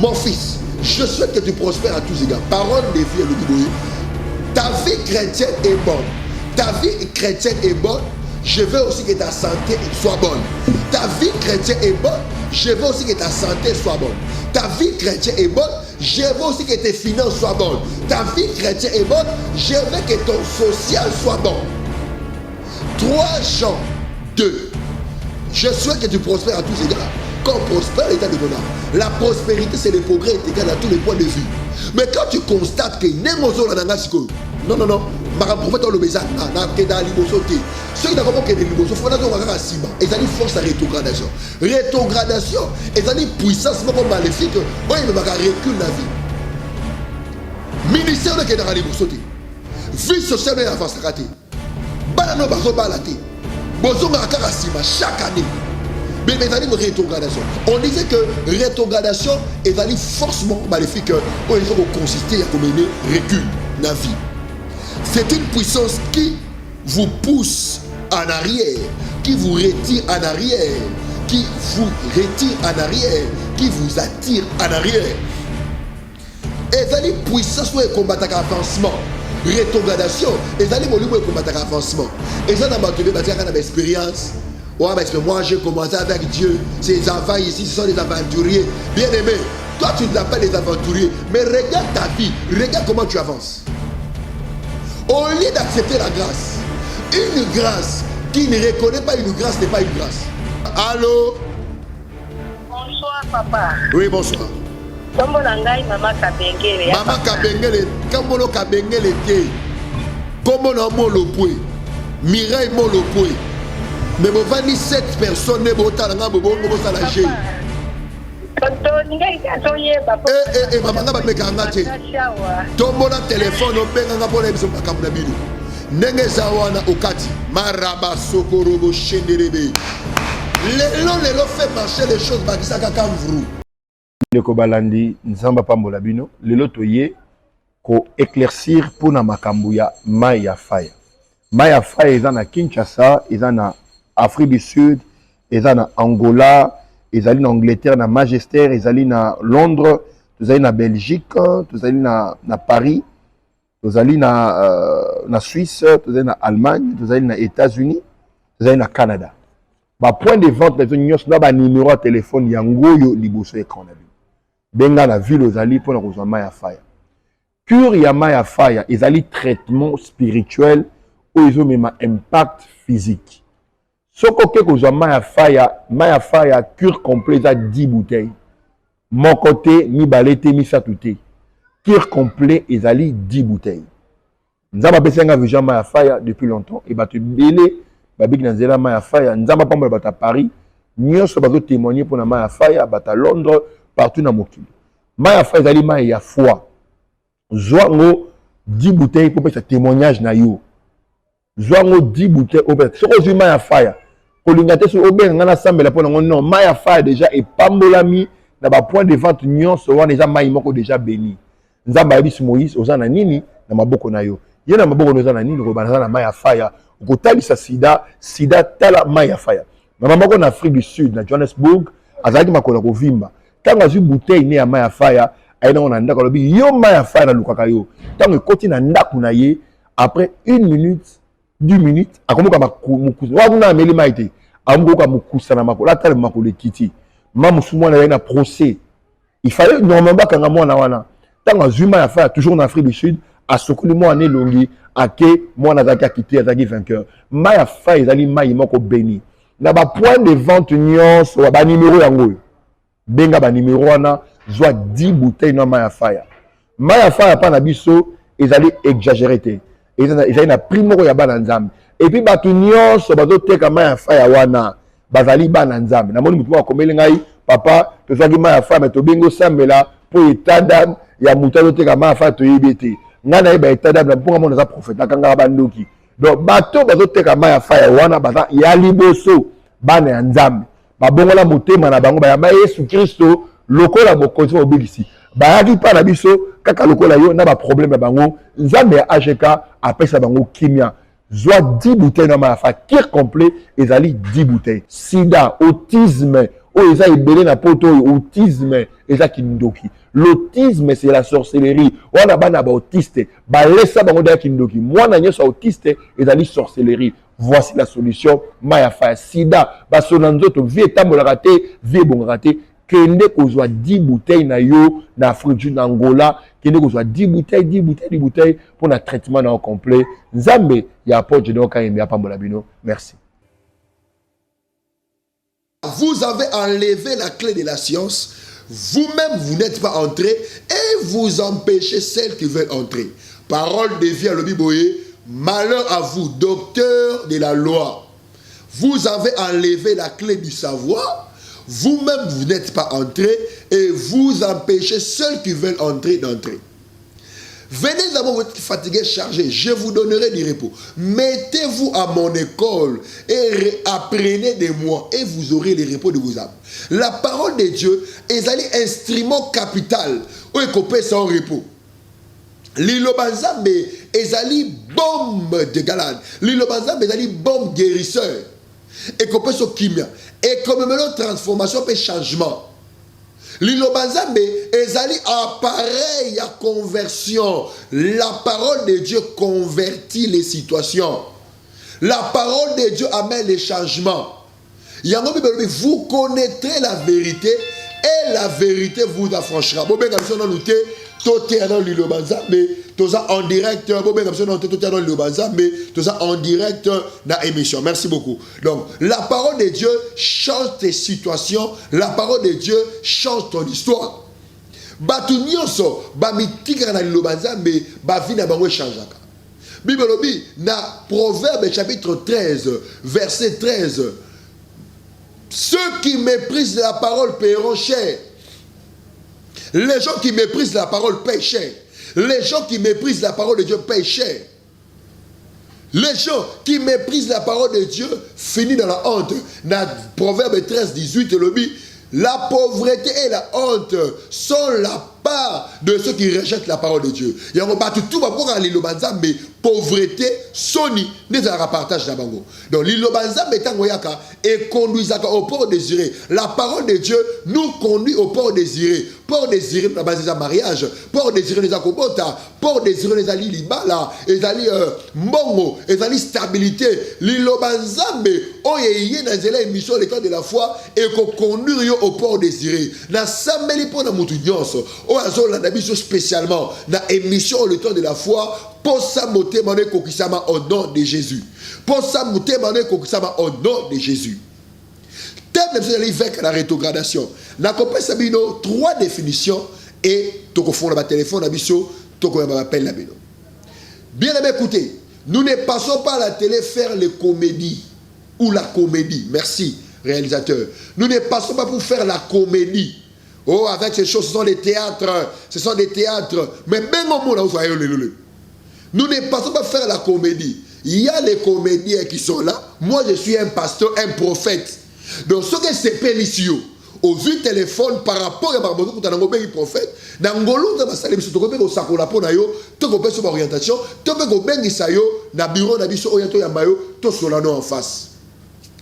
Mon fils, je souhaite que tu prospères à tous égards. Parole des filles de Dieu. Ta vie chrétienne est bonne. Ta vie chrétienne est bonne. Je veux aussi que ta santé soit bonne. Ta vie chrétienne est bonne. Je veux aussi que ta santé soit bonne. Ta vie chrétienne est bonne. Je veux aussi que tes finances soient bonnes. Ta vie chrétienne est bonne. Je veux que ton social soit bon. 3 Jean 2. Je souhaite que tu prospères à tous égards. Quand on prospère, l'état de ton âme. La prospérité, c'est le progrès égal à tous les points de vue. Mais quand tu constates que non, non, non, ma prophète le bézard, ceux qui n'ont pas que les libosos, il faut que ciment. Ils ont une force à rétrogradation. Rétrogradation, ils ont une puissance maléfique. Oui, mais recule la vie. Ministère de Kédara libosos. Vie sociale est avancée. Banano bazo balate. Bozo makara ciment chaque année. Mais il y a une rétrogradation. On disait que rétrogradation est une force maléfique où il faut consister à mener recul dans la vie. C'est une puissance qui vous pousse en arrière, qui vous retire en arrière, qui vous retire en arrière, qui vous attire en arrière. Et c'est une puissance où il combat l'avancement. Rétrogradation, et c'est une combat l'avancement. Et ça, dans une expérience. Ouais, parce que moi j'ai commencé avec Dieu. Ces enfants ici, ce sont des aventuriers. Bien aimé, toi tu t'appelles des aventuriers. Mais regarde ta vie, regarde comment tu avances. Au lieu d'accepter la grâce, une grâce qui ne reconnaît pas une grâce n'est pas une grâce. Allô? Bonsoir papa. Oui, bonsoir. Comment l'angai maman Kabengele? Maman Kabengele, comment l'on Kabengele t'es? Comment l'on molopoué? Mireille molopoué. Mais vous vendez 7 personnes, vous avez maman, tombola téléphone, Nenge zawana okati maraba sokorobo shenderebe. Lelo fait marcher les choses bakisaka kamvru. Leko balandi nzamba pambola bino lelo toye ko éclaircir pour na makambu ya Maya Faya. Maya Faya eza na Kinshasa, eza na Afrique du Sud, eza na Angola, ezali na Angleterre na Manchester, ezali na Londres, ezali na Belgique, ezali na Paris. Tozali na Suisse, tozali na Allemagne, tozali na États-Unis, tozali na Canada. Ba point de vente les nyos na ba numéro de téléphone yangoyo liboso écran na bi. Benga na ville ozali pour na kozwa Maya Faya. Cure ya Maya Faya ezali traitement spirituel ou izo mema impact physique. Soko ke kozwa Maya Faya cure complet za 10 bouteilles. Mon côté mi balete mi satouté. Cure complet ezali 10 bouteilles. Nzamba besenga vision Maya Faya depuis longtemps et batu belé babik na zela Maya Faya nzamba pambola bata Paris nyonso bazo témoigner pour na Maya Faya bata Londres partout na mokili. Maya Faya ezali Maya ya foi. Zwango 10 bouteilles pour faire témoignage na yo. Zwango 10 bouteilles au bet. Soko zuma Maya Faya. Kolingate so obenga na sambela pour non Maya Faya déjà et pambolami na ba point de vente nyonso wana déjà Maya moko déjà béni. Nzamba yebisi Moïse ozana nini na maboko na yo. Ye na maboko ozana nini ko banana na Maya Faya. Okotalisa sida tala Maya Faya. Mama moko na Afrique du Sud na Johannesburg azaki makola ko vimba. Kanga zu bouteille ne ya Maya Faya aina ona ndaka lobi yo Maya Faya na lukaka yo. Tango ekoti na ndaku na ye après 1 minute 2 minutes akomoka mukusa. Wa kuna ameli maite. Amukoka mukusa na makola tala makole kiti. Mamu sumwana ya na procès. Il fallait normalement kanga mwana wana. Tango zuma ya Faya toujours en Afrique du Sud a sokoli mo ane longi ake mo na zaki akité azaki vainqueur. Maya Faya ezali mai moko béni. Na ba point de vente nyonso ba numéro yango. Benga ba numéro wana zwa 10 bouteilles na Maya Faya. Maya Faya pa na biso ezali exagéré te. Ezali na prix moko ya bana nzambe. Et puis batu nyonso bazo teka Maya Faya wana bazali bana nzambe. Na moni mutu akomeli ngai papa to zaki Maya Faya mais to bengo sambela po etada ya mutu azo teka Maya Faya to yebete. Ngana eba etada na mponga mona za prophète kanga bandoki. Donc bato bazo teka Maya Faya wana baza ya liboso bana ya nzambe. Babongola motema na bango bayamba Yesu Kristo lokola bokonzi obikisi. Bayaki pa na biso kaka lokola yo na ba problème na bango nzambe ya AGK apesa bango kimia. Zwa 10 bouteilles na Maya Faya, kir complet ezali 10 bouteilles. Sida, autisme, Oh, ils ont belé na poto autisme et ça kindoki. L'autisme c'est la sorcellerie. On a ba autiste, ba laissa bango da kindoki. Moi na nyoso autiste et la sorcellerie. Voici la solution. Maya fa sida ba sonanzoto vie tambola raté, vie bon raté. Kende kozwa 10 bouteilles na yo na Afrique na Angola, kende kozwa 10 bouteilles pour un traitement en complet. Nzambe ya apporte donc quand ya pambola bino. Merci. Vous avez enlevé la clé de la science, vous-même vous n'êtes pas entré et vous empêchez celles qui veulent entrer. Parole de vie à l'Obiboye, malheur à vous, docteur de la loi. Vous avez enlevé la clé du savoir, vous-même vous n'êtes pas entré et vous empêchez ceux qui veulent entrer d'entrer. Venez d'abord, vous êtes fatigué, chargé, je vous donnerai du repos. Mettez-vous à mon école et apprenez de moi et vous aurez le repos de vos âmes. La parole de Dieu est un instrument capital où il peut son repos. L'Ilobanzambe est une bombe de galade. L'Ilobanzambe est une bombe guérisseur. Et qu'on peut se kimia. Et comme maintenant transformation et changement. L'Ilobanzambe est un appareil à conversion. La parole de Dieu convertit les situations. La parole de Dieu amène les changements. Vous connaîtrez la vérité et la vérité vous affranchira. En direct, en direct dans l'émission. Merci beaucoup. Donc, la parole de Dieu change tes situations. La parole de Dieu change ton histoire. Batu nyonso ba mitika na Lobazambe ba vie na bango changeaka. Bible lobi na Proverbe chapitre 13 verset 13. Ceux qui méprisent la parole paieront cher. Les gens qui méprisent la parole paient cher. Les gens qui méprisent la parole de Dieu paient cher. Les gens qui méprisent la parole de Dieu finissent dans la honte. Dans Proverbe 13, 18, la pauvreté et la honte sont la part de ceux qui rejettent la parole de Dieu. Il y a tout mais pauvreté, soni, n'est un partage d'Abango. Donc l'Ilobanza Betangoyaka et conduisent au port désiré. La parole de Dieu nous conduit au port désiré. Port désiré dans la base des mariages, port désiré des akobota, port désiré des ali libala, des ali mbongo, des ali stabilité. L'Ilobanzambe, oyeye dans zela émission l'école de la foi et qu'on conduit au port désiré. Na sambeli pour na mutu nyonso. O azola na biso spécialement na émission le temps de la foi. Pour ça, au nom de Jésus. Pour ça, au nom de Jésus. Thème de la rétrogradation. Nous avons 3 définitions et nous avons le téléphone, nous avons appel. Bien aimé, écoutez, nous ne passons pas à la télé faire les comédies ou la comédie. Merci, réalisateur. Nous ne passons pas pour faire la comédie. Oh, avec ces choses, ce sont des théâtres. Ce sont des théâtres. Mais bien au monde, vous voyez, nous ne passons pas faire la comédie. Il y a les comédiens qui sont là. Moi, je suis un pasteur, un prophète. Donc, ce que c'est Pélicio, au vu téléphone par rapport à un prophète, dans le monde, tu peux faire orientation, tu peux faire un bureau, tu peux en face.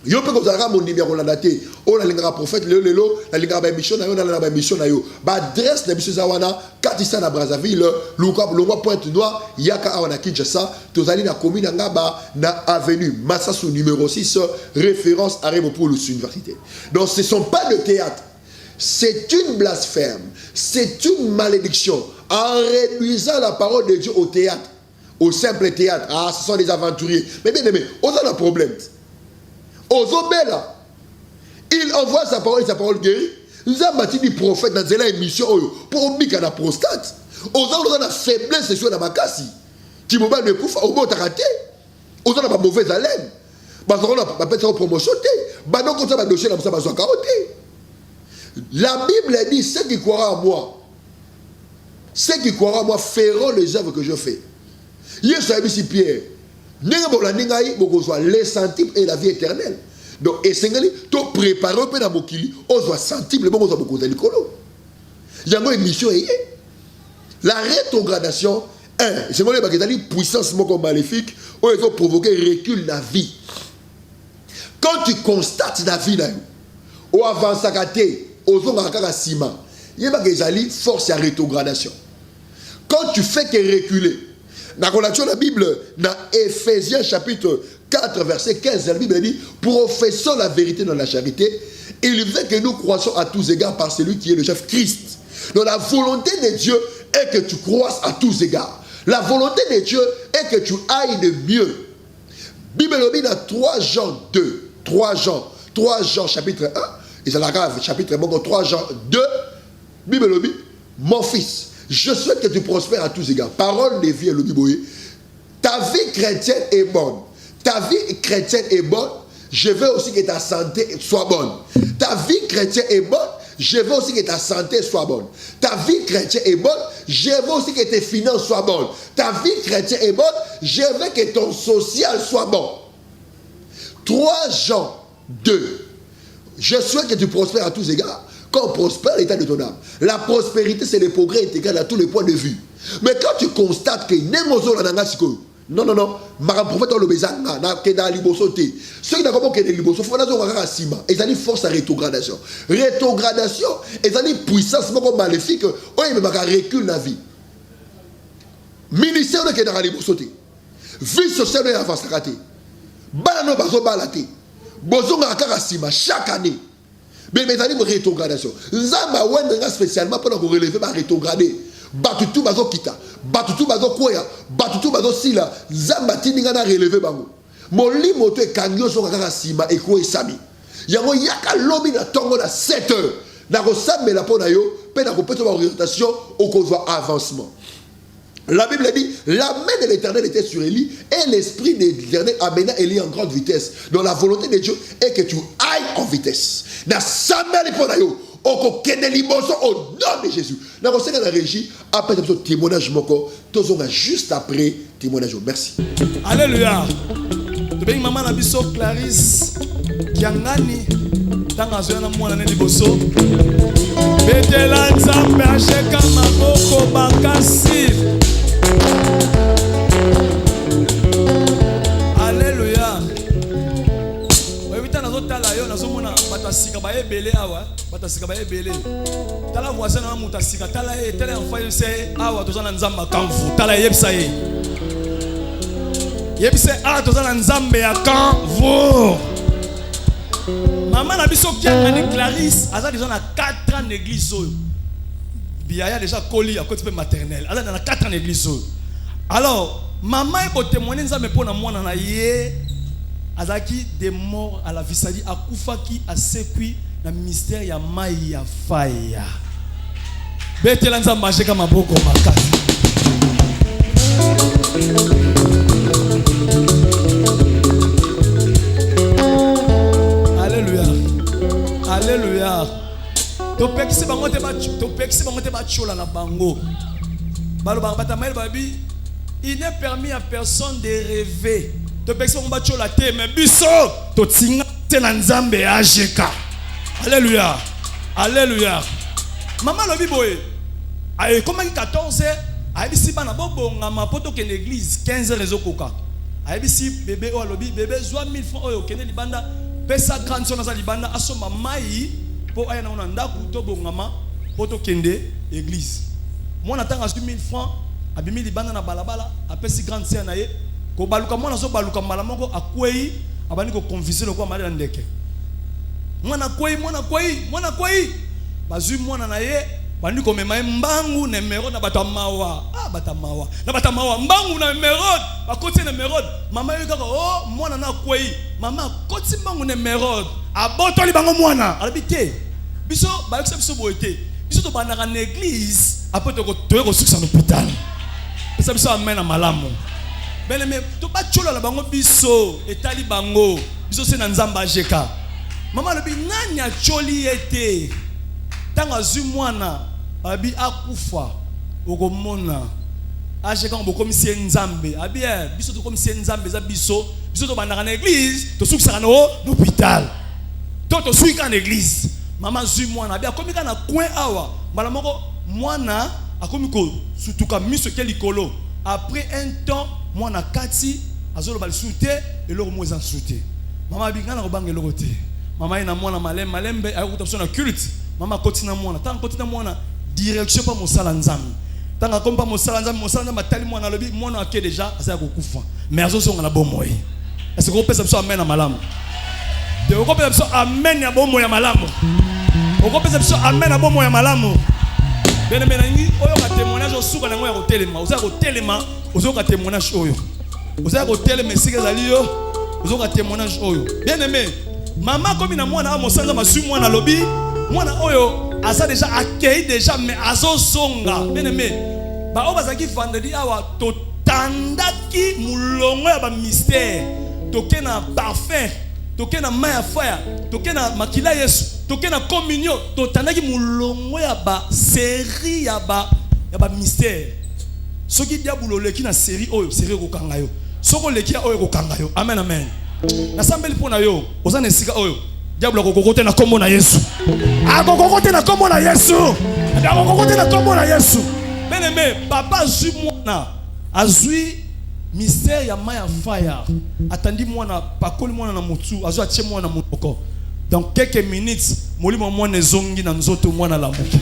Yo pe ko zaka mon numéro la daté o la lingara prophète le lelo la lingara ba mission na yo na ba mission na yo ba adresse na biso zawana katisa na Brazzaville longwa Pointe Noire yaka awana Kinshasa tozali na commune ngaba na avenue Massassou numéro 6 référence à Remopoulos université. Donc ce sont pas de théâtre, c'est une blasphème, c'est une malédiction en réduisant la parole de Dieu au théâtre, au simple théâtre. Ah, ce sont des aventuriers. Mais bien aimé, on a un problème. Ozobela, il envoie sa parole guérie. Nous avons bâti des prophètes dans une émission pour obliger la prostate. Ozobela a la faiblesse sexuelle dans ma casse. Tu m'as pas de coup, au bout de raté. Ozobela a pas mauvaise haleine. Bazona pas peut être promotion. Badon comme ça va dossier dans ça bazona caroté. La Bible dit ceux qui croiront en moi, ceux qui croiront en moi feront les œuvres que je fais. Hier ça ici Pierre. Les centimes et la vie éternelle. Donc, et c'est tu prépares un peu dans mon kili, on soit centimes, le bon, on soit beaucoup de l'écolo. Il y a une mission. La rétrogradation, c'est une puissance maléfique, où il faut provoquer recul de la vie. Quand tu constates la vie, au avançaka te ozonga kaka sima yeba que ezali force à rétrogradation. Quand tu fais que reculer dans la Bible dans Ephésiens chapitre 4 verset 15 la Bible dit professons la vérité dans la charité, il veut que nous croissions à tous égards par celui qui est le chef Christ. Donc la volonté de Dieu est que tu croisses à tous égards. La volonté de Dieu est que tu ailles de mieux. Bible dit dans 3 Jean 2, 3 Jean chapitre 1, et c'est la grave chapitre 3 Jean 2, Bible dit, mon fils, je souhaite que tu prospères à tous égards. Parole de vie, le Bible. Ta vie chrétienne est bonne. Ta vie chrétienne est bonne. Je veux aussi que ta santé soit bonne. Ta vie chrétienne est bonne. Je veux aussi que ta santé soit bonne. Ta vie chrétienne est bonne. Je veux aussi que tes finances soient bonnes. Ta vie chrétienne est bonne. Je veux que ton social soit bon. 3 Jean 2. Je souhaite que tu prospères à tous égards. Quand on prospère, l'état de ton âme. La prospérité, c'est le progrès intégral à tous les points de vue. Mais quand tu constates que non, ma prophète le bezanga na keda liboso te. Ceux qui n'ont pas liboso, faut nazo ngaka sima. Ils ont force à rétrogradation. Rétrogradation, ils ont puissance moko maléfique. Oh, il me maka recul na vie. Ministère de keda liboso te. Vie sociale de avance kate. Balano bazo balate. Bozo ngaka sima chaque année. Mais ils ont rétrogradation. Nzamba wenda spécialement pour nous relever ba rétrograder. Batutu bazo kita, batutu bazo koya, batutu bazo sila, zamba tininga na relevé bango. Moli moto e kangyo so kaka sima e ko esami. Yango yaka lobi na tongo na 7 heures. Na ko sambe la pona yo, pe na ko peto ba orientation au kozwa avancement. La Bible dit, la main de l'Éternel était sur Élie et l'esprit de l'Éternel amena Élie en grande vitesse. Donc la volonté de Dieu est que tu ailles en vitesse. Na sambe li pona yo. Au nom de Jésus. Dans la régie, après le témoignage, juste après témoignage. Merci. Alléluia. Maman a biso Clarisse Kiangani. Tangazoya na mwana ne liboso. Betela nzambe asheka maboko bakasi. Alléluia. Tala yo nazomona batasika ba ebele awa batasika ba ebele tala voisin na mutasika tala e tala en faille c'est awa tozana nzamba kanvu tala yebisa ye yebisa awa tozana nzambe ya kanvu maman na biso Kiangani Clarisse aza déjà na 4 ans d'église oyo biaya déjà coli à côté maternelle aza na 4 ans d'église oyo alors maman e ko témoigner nzambe pona mwana na ye azaki des morts à la vie, c'est-à-dire à Koufaki, à Sekui, dans le mystère ya Maya Faya. Betelanza Majeka Maboko Makasi. Alléluia. Alléluia. Topekisi bangote ba chola na bango. Balo bata mail babi, il n'est permis à personne de rêver. To pexo mbacho la te mais biso to tinga te na nzambe ajeka. Alléluia. Alléluia. Maman lobi boye. Ay comme 14 ay bisi bana bobo ngama poto ke l'église 15 rezo koka. Ay bisi bébé o lobi bébé zwa 1000 francs oyo kene libanda pesa grande son na libanda asoma mai po aya na ndaku to bongama poto kende église. Moi natanga 1000 francs abimi libanda na balabala apesi grande sœur na ye. Ko baluka mwana so baluka malamoko akwei abani ko confiser le kwa mali na ndeke mwana kwei bazui mwana na ye bandi ko mema mbangu na numero na batamawa batamawa na batamawa mbangu na numero bakoti na numero mama yo kaka oh mwana na kwei mama koti mbangu na numero abotoli bango mwana alabite biso bayokisa biso boete biso to banaka na église après to ko sukisa na hôpital biso biso amena malamu. Mais to ba chola la bango biso etali bango biso se na nzamba jeka mama lobi nanya choli ete tanga zu mwana abi akufa okomona ajeka ngo komisi nzambe abi biso to komisi nzambe za biso to bandaka na église to sukisa na hôpital to suika na église mama zu mwana abi akomika na coin awa mbala moko mwana akomiko sutuka miso ke likolo après un temps moi na kati azolo bal souté et le mo ezan souté mama bingana ko bangelo côté Maman ina mwana malembe akuta so na culte. Maman kotina mwana. Tant kotina mwana direction pas mosala nzambe. Tant comme pas mosala nzambe matali mwana lobi mwana ake déjà asa kokufa. Mais azosonga na bomoy. Est-ce que vous pensez ça amen à malamu? De vous pensez ça amen ya bomoy ya malamu? Vous pensez ça amen à bomoy ya malamu? Bien aimé nangi oyo ka témoignage osuka na ngoya ko telema. Oza ko telema, ozo ka témoignage oyo. Oza ko telema sika zali yo. Ozo ka témoignage oyo. Bien aimé, maman comme na mwana mosanga masu mwana lobi, mwana oyo asa déjà accueilli déjà mais azo songa. Bien aimé, ba o bazaki vendredi awa totandaki mulongo ya ba mystère. Toke na parfum, toke na main à fire, toke na makila Yesu, toke na communion, totandaki mulongo ya ba série ya ba mystère. Soki diabulo leki na série oyo, série ko kanga yo. Soko leki oyo ko kanga yo. Amen amen. Na sambeli pona yo, ozana esika oyo. Diablo ko kokote na kombo na Yesu. Ako kokote na kombo na Yesu. Ako kokote na kombo na Yesu. Bien aimé, papa zui mwana, azui mystère ya maya fire. Atandi mwana pakoli mwana na mutu, azui atie mwana na mutoko. Dans quelques minutes, molimo mwana ezongi na nzoto mwana la mutu.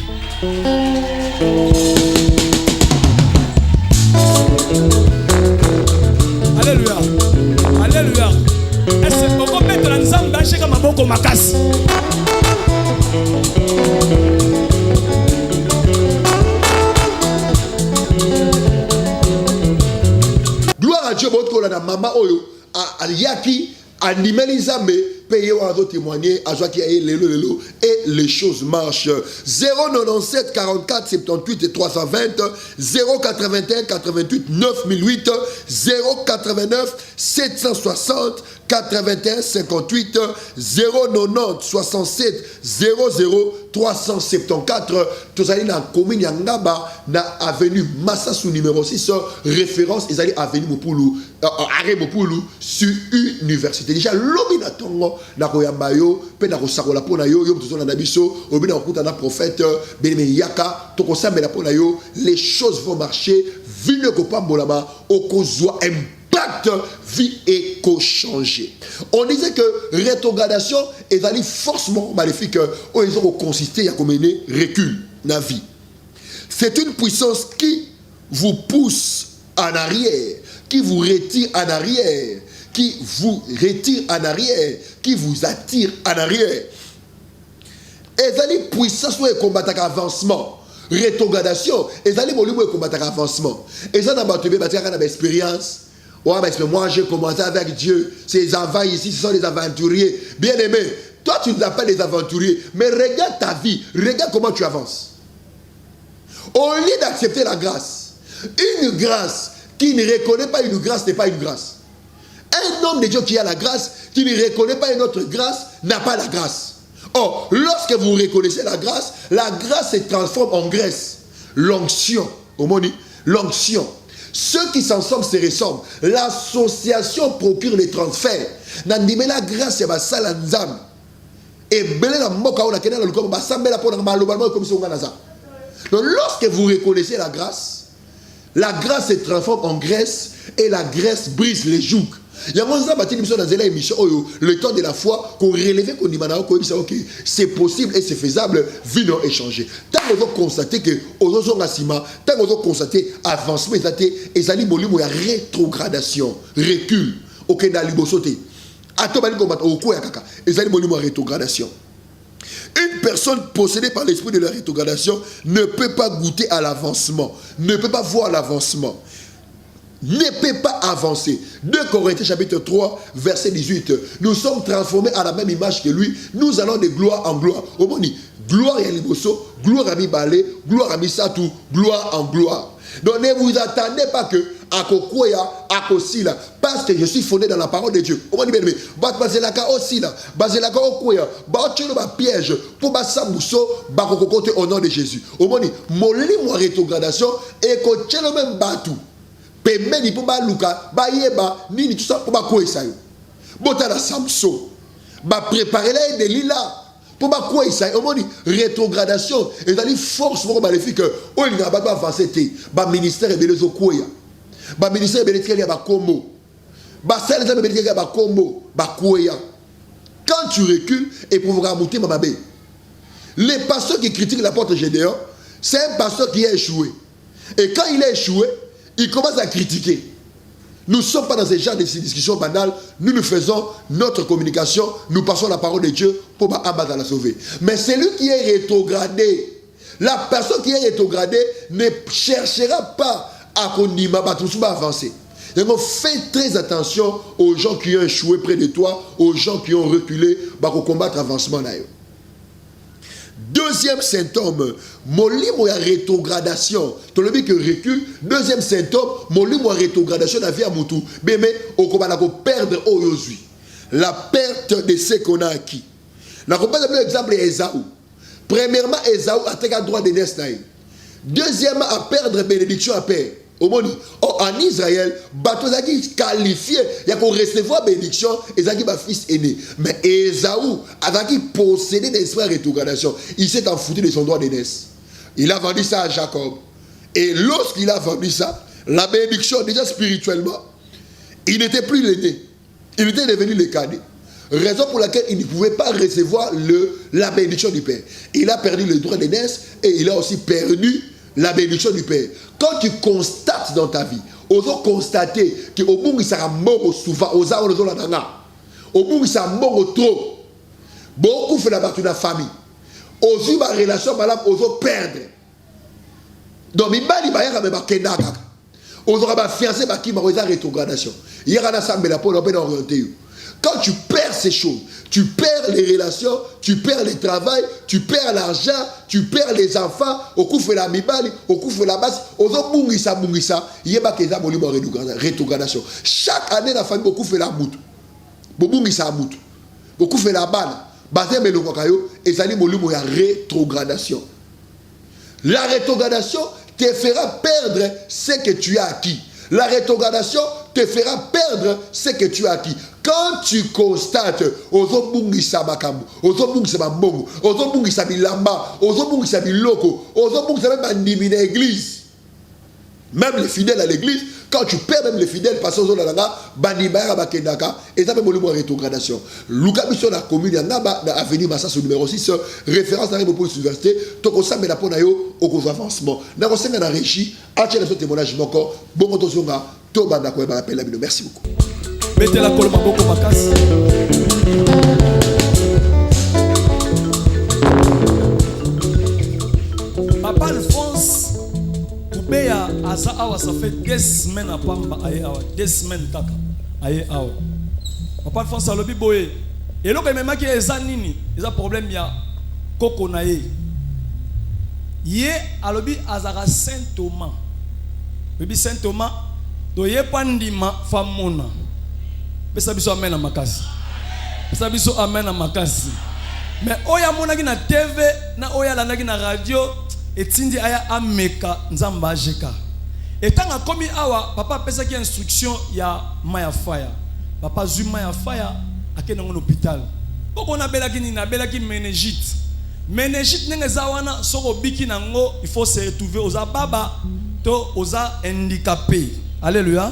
Alléluia. Alléluia. Est-ce que vous pouvez mettre l'ensemble dans chaque maboko makasi? Gloire à Dieu, votre la maman oyo a yaki animeli zambe payer ou à témoigner à joie qui est lelo et les choses marchent. 097 44 78 et 320 081 88 9008 089 760 81 58 090 67 00 374. Tous allez dans commune Yangaba na avenue Massassou numéro 6 référence ils allez avenue Mopulu arrêt Mopulu sur université déjà lobina tongo na koyambayo pe na kosakola pona yo yo tozona na biso obina okuta na prophète beneme yaka to kosambela pona yo les choses vont marcher vine ko pambolama okozwa impact vie éco changer. On disait que rétrogradation est allée forcément maléfique où ils ont consisté à mener recul na vie. C'est une puissance qui vous pousse en arrière, qui vous retire en arrière, qui vous retire en arrière, qui vous attire en arrière. Et allez puissance où ils combattent avancement, rétrogradation, et allez volume où ils combattent avancement. Et ça n'a pas expérience. Ouais, mais moi j'ai commencé avec Dieu. Ces enfants ici, ce sont des aventuriers. Bien aimé, toi tu nous appelles des aventuriers, mais regarde ta vie, regarde comment tu avances. Au lieu d'accepter la grâce, une grâce qui ne reconnaît pas une grâce n'est pas une grâce. Un homme de Dieu qui a la grâce, qui ne reconnaît pas une autre grâce, n'a pas la grâce. Or, lorsque vous reconnaissez la grâce se transforme en graisse. L'onction, au mot dit, l'onction. Ceux qui s'ensemble se ressemblent. L'association procure les transferts. Nandime la grâce, c'est ça l'anzam. Et belé la moka on a kené la lukom ba sambela pour malobalement comme si on ganaza. Donc lorsque vous reconnaissez la grâce se transforme en graisse et la graisse brise les jougs. Il y a un bâti dans la émission le temps de la foi qu'on relève qu'on dit ok c'est possible et c'est faisable vino échanger. Tant que vous constatez que aux tant que vous constatez avancement et ça molimo il y a rétrogradation recul ok dans libosoté atobali combattre au ko ya kaka et ça molimo rétrogradation. Une personne possédée par l'esprit de la rétrogradation ne peut pas goûter à l'avancement, ne peut pas voir l'avancement, ne peut pas avancer. 2 Corinthiens chapitre 3 verset 18. Nous sommes transformés à la même image que lui. Nous allons de gloire en gloire. Au moment dit, gloire à Liboso, gloire à Mibale, gloire à Misatou, gloire en gloire. Donc ne vous attendez pas que à Kokoya, à Kosila, parce que je suis fondé dans la parole de Dieu. Au moment dit, Bazelaka aussi là, Bazelaka Okoya, Baotchelo ba piège pour Basambuso, Bakokote au nom de Jésus. Au moment dit, molli moi rétrogradation et Kochelo même batou. Pemeni pour ba luka ba yeba nini tout ça pour ba ko isayo bota la samso ba préparer là des lila pour ba ko isayo au moni rétrogradation et dans les forces pour maléfique o il n'a pas avancer té ba ministère de les okoya ba ministère de les ba komo ba sel de les ba komo ba koya quand tu recules, et pour vous ramonter, mamabé. Les pasteurs qui critiquent l'apôtre Gédéon, c'est un pasteur qui a échoué. Et quand il a échoué, il commence à critiquer. Nous ne sommes pas dans ce genre de discussions banales. Nous faisons notre communication. Nous passons la parole de Dieu pour la sauver. Mais celui qui est rétrogradé, la personne qui est rétrogradée ne cherchera pas à avancer. Donc fais très attention aux gens qui ont échoué près de toi, aux gens qui ont reculé pour combattre l'avancement. Deuxième symptôme, molimo ya rétrogradation. Tu le dis que recul. Deuxième symptôme, molimo ya rétrogradation na vie à mutu. Mais okobala ko perdre oyozui. La perte de ce qu'on a acquis. Na ko pas exemple Esaü. Premièrement, Esaü a tek droit de naître. Deuxièmement, à perdre bénédiction à père. En Israël, Batozaki qualifié, il y a qu'on recevoir bénédiction, Ezaki ma fils aîné. Mais Esaü, avec possédé d'esprit de rétrogradation, il s'est enfoutu de son droit de naissance. Il a vendu ça à Jacob. Et lorsqu'il a vendu ça, la bénédiction, déjà spirituellement, il n'était plus l'aîné. Il était devenu le cadet. Raison pour laquelle il ne pouvait pas recevoir la bénédiction du Père. Il a perdu le droit de naissance et il a aussi perdu la bénédiction du Père. Quand tu constates dans ta vie, osons constater que au bout il sera mort souvent, aux arbres de la nana, au bout il sera mort trop, beaucoup fait la partie de la famille, osons ma relation malade, osons perdre. Donc il va dire que Kenda kaka, osons ma fiancé qui m'a osé rétrogradation. Il y a un assemblée pour l'orienter. Quand tu perds ces choses, tu perds les relations, tu perds le travail, tu perds l'argent, tu perds les enfants, au coup fait la mibali, au coup fait la base, au zo bungisa, il y a pas que ça molimo rétrogradation. Chaque année la famille beaucoup fait la mout. Bungisa mout. Beaucoup fait la balle. Basé mais le kokayo et ça dit molimo ya rétrogradation. La rétrogradation te fera perdre ce que tu as acquis. La rétrogradation te fera perdre ce que tu as acquis. Quand tu constates, ozobungisa makambo, ozobungisa mambongo, ozobungisa bilamba, ozobungisa biloko, ozobungisa même bandimi na l'église, même les fidèles à l'église, quand tu perds même les fidèles, parce que ozolanga bandimaya bakendaka, et ça fait molimo rétrogradation. Luka biso na commune ya ngaba na avenue Massaso numéro 6, référence na pour université, toko samela pona yo au avancement. Na kosenga na régie, atia le témoignage moko, bongo tozonga, to banda ko ba appel la bino. Merci beaucoup. Mettez la colle maboko makasi. Papa Alphonse Toubeya asa awa ça fait 2 semaines à Pamba aye awa 2 semaines kaka aye awa. Papa Alphonse alobi boye. Et là quand même qui eza nini, eza problème ya koko na ye. Ye alobi azara Saint Thomas. Bibi Saint Thomas do ye pandima famona. Pesa biso amen na makasi. Pesa biso amen na makasi. Mais oya monaki na TV na oya landaki na radio etindi aya ameka nzamba jeka. Etanga komi awa papa pesa ki instruction ya Maya Fire. Papa zu Maya Fire akena ngona hôpital. Boko na belaki ni na belaki meningite. Meningite nenge zawana soko biki nango il faut se retrouver aux baba to oza handicapé. Alléluia.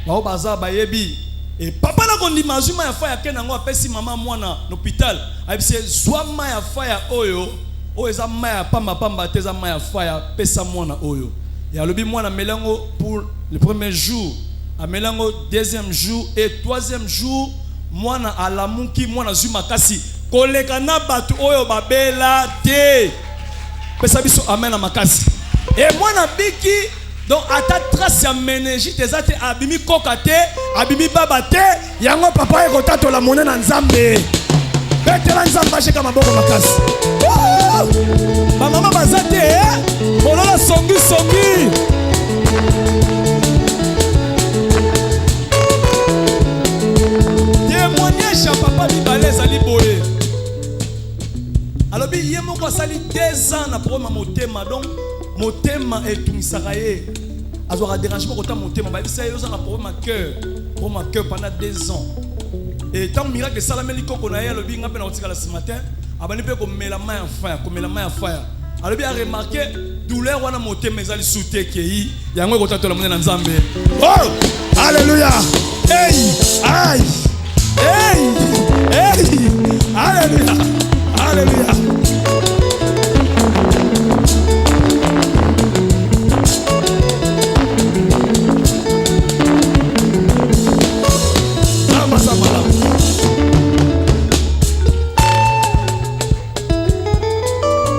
Ba baza bayebi. Et papa na kondi mazuma ya fire kenango apesi mama mwana l'hôpital. Aibise zwa maya fire oyo, o eza maya pamba teza maya fire pesa mwana oyo. Et alobi mwana melango pour le premier jour, a melango deuxième jour et troisième jour mwana alamuki mwana zuma kasi koleka na batu oyo babela te. Pesa biso amen na makasi. Et mwana biki donc à ta trace ya meningite ezate abimi kokate abimi babate yango papa eko tato la monnaie na nzambe betela nzambe asheka maboko makasi ba mama bazate bolola songi témoignage ya papa bibaleza liboye alobi ye moko asali 2 ans na problème motema donc motema etumisaka ye azwaka dérangement kota motema bayebisa ye ozanga problème à cœur pendant 2 ans et tant miracle esalameli koko na ye alobi nga mpe na kotikala ce matin abandi mpe komela mai ya fire alobi aremarke douleur wana motema ezali su te kei yango ekotatola monene na nzambe. Oh alléluia. Hey ay Hey! Hey! Alléluia! Alléluia!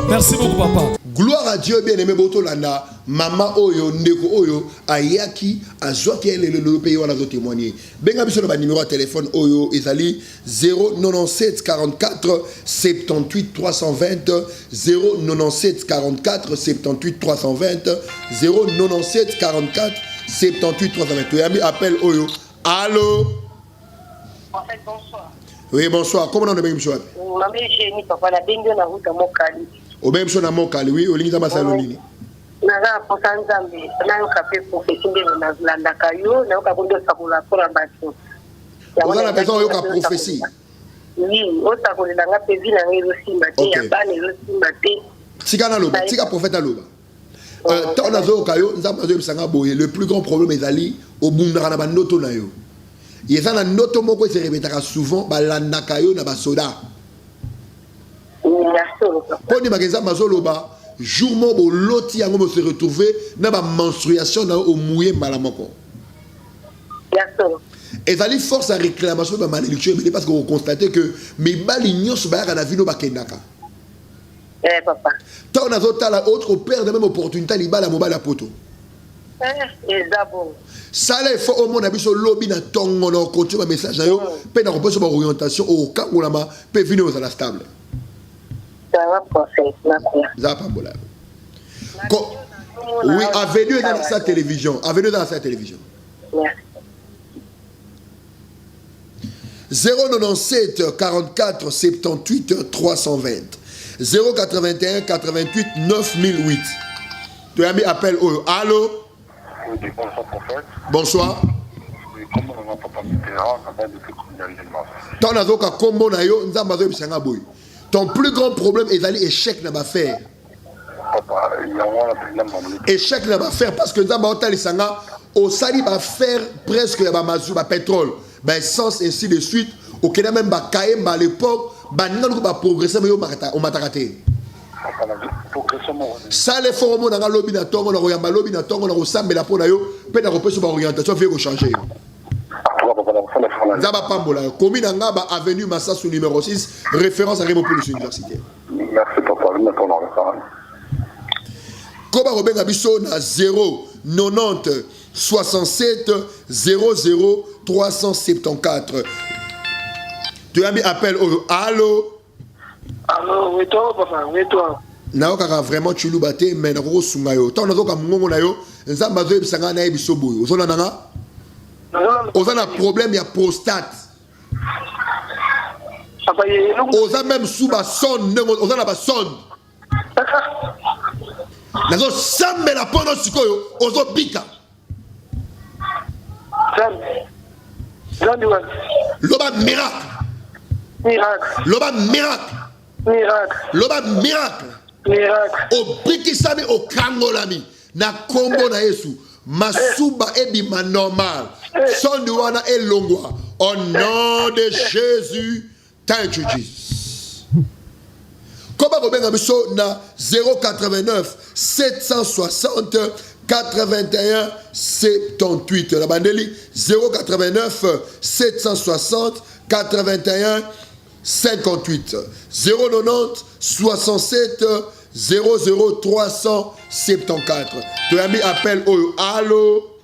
Merci beaucoup, papa. Gloire à Dieu, bien-aimé Botolanda. Maman Oyo, Ndeko Oyo, Ayaki, Azwaki, le pays où on a témoigné. Benga biso na numéro de téléphone Oyo, Ezali 097 44 78 320 097 44 78 320 097 44 78 320. Tu as mis appel Oyo. Allô? En fait, bonsoir. Oui, bonsoir. Comment on a bien monsieur? Maman Génie, papa, la bengue na route à Mokali. Au même son amour, oui, au ligne de ma salonine. Naza posa nzambe na yo kape prophétie ndelo na landaka yo na yo kabondo sakola pour abato. Vous avez besoin de prophétie. Oui, o sakola na ngape vi na ngelo simba te ya bana yo simba te. Tika na loba, tika prophète aloba. Tant nazo kayo, nzambe nazo bisanga boye, le plus grand problème est ali au bundara na banoto na yo. Yeza na noto moko se répétera souvent ba landaka yo na ba soda. Poni magenza mazoloba jour mo loti yango mo se retrouver na ba menstruation na au mouillé malamoko. Et ça force à réclamation de malédiction mais parce que vous constatez que mes balignos ba na vino ba kendaka. Eh papa. Tant na zota la autre perd de même opportunité li ba la mobile poto. Ezabo. Ça là il faut au monde abiso lobby na tongo na continue message na yo pe na repose ba orientation au kangolama pe vino aux la stable. Oui, avenue dans sa télévision. Avenue dans sa télévision. 097 44 78 320 081 88 9008. Tu as mis appel au allô? Bonsoir prophète. Bonsoir. Comment on a papa Mitterrand avant de faire criminalisation? Ton azoka kombo na yo nzamba zo bisanga boy. Ton plus grand problème est d'aller échec dans l'affaire. Échec dans l'affaire parce que nous avons au sali va faire presque la mazou, le pétrole, essence ainsi de suite. Au Kenya même Kaem à l'époque, nous va progresser mais on m'a raté. Ça les formes dans lobby na tongo na royamba lobby na tongo na rosambe la pona yo, pe na repose sur orientation fait changer. Zaba Pambola, commune Angaba, avenue Massassou numéro 6, référence à Raymond Poulos Université. Merci papa, maintenant on va faire. Koba Robin Abisso na 0 90 67 00 374. Tu as mis appel au allô? Allô, oui toi papa, oui toi. Naoka vraiment chulu baté mais na ko sunga yo. Tant nazoka mungo na yo, nzamba zo ebisanga na ebiso boyo. Ozona nanga? On a un problème, il y a prostate. On a même sous ma sonde, on a la sonde. On a sambe la pono sikoyo, on a bika. Loba miracle. Loba miracle. Loba miracle. Au biki sabe au kangolami. Na kombo na Yesu. Masuba ebima normal. Son douana et longwa. Au nom de Jésus. Thank you, Jesus. Comment Robin Abisso na 089 760 81 78. La bandeli 089 760 81 58. 090 67 00 374. Tu as mis appel au allô?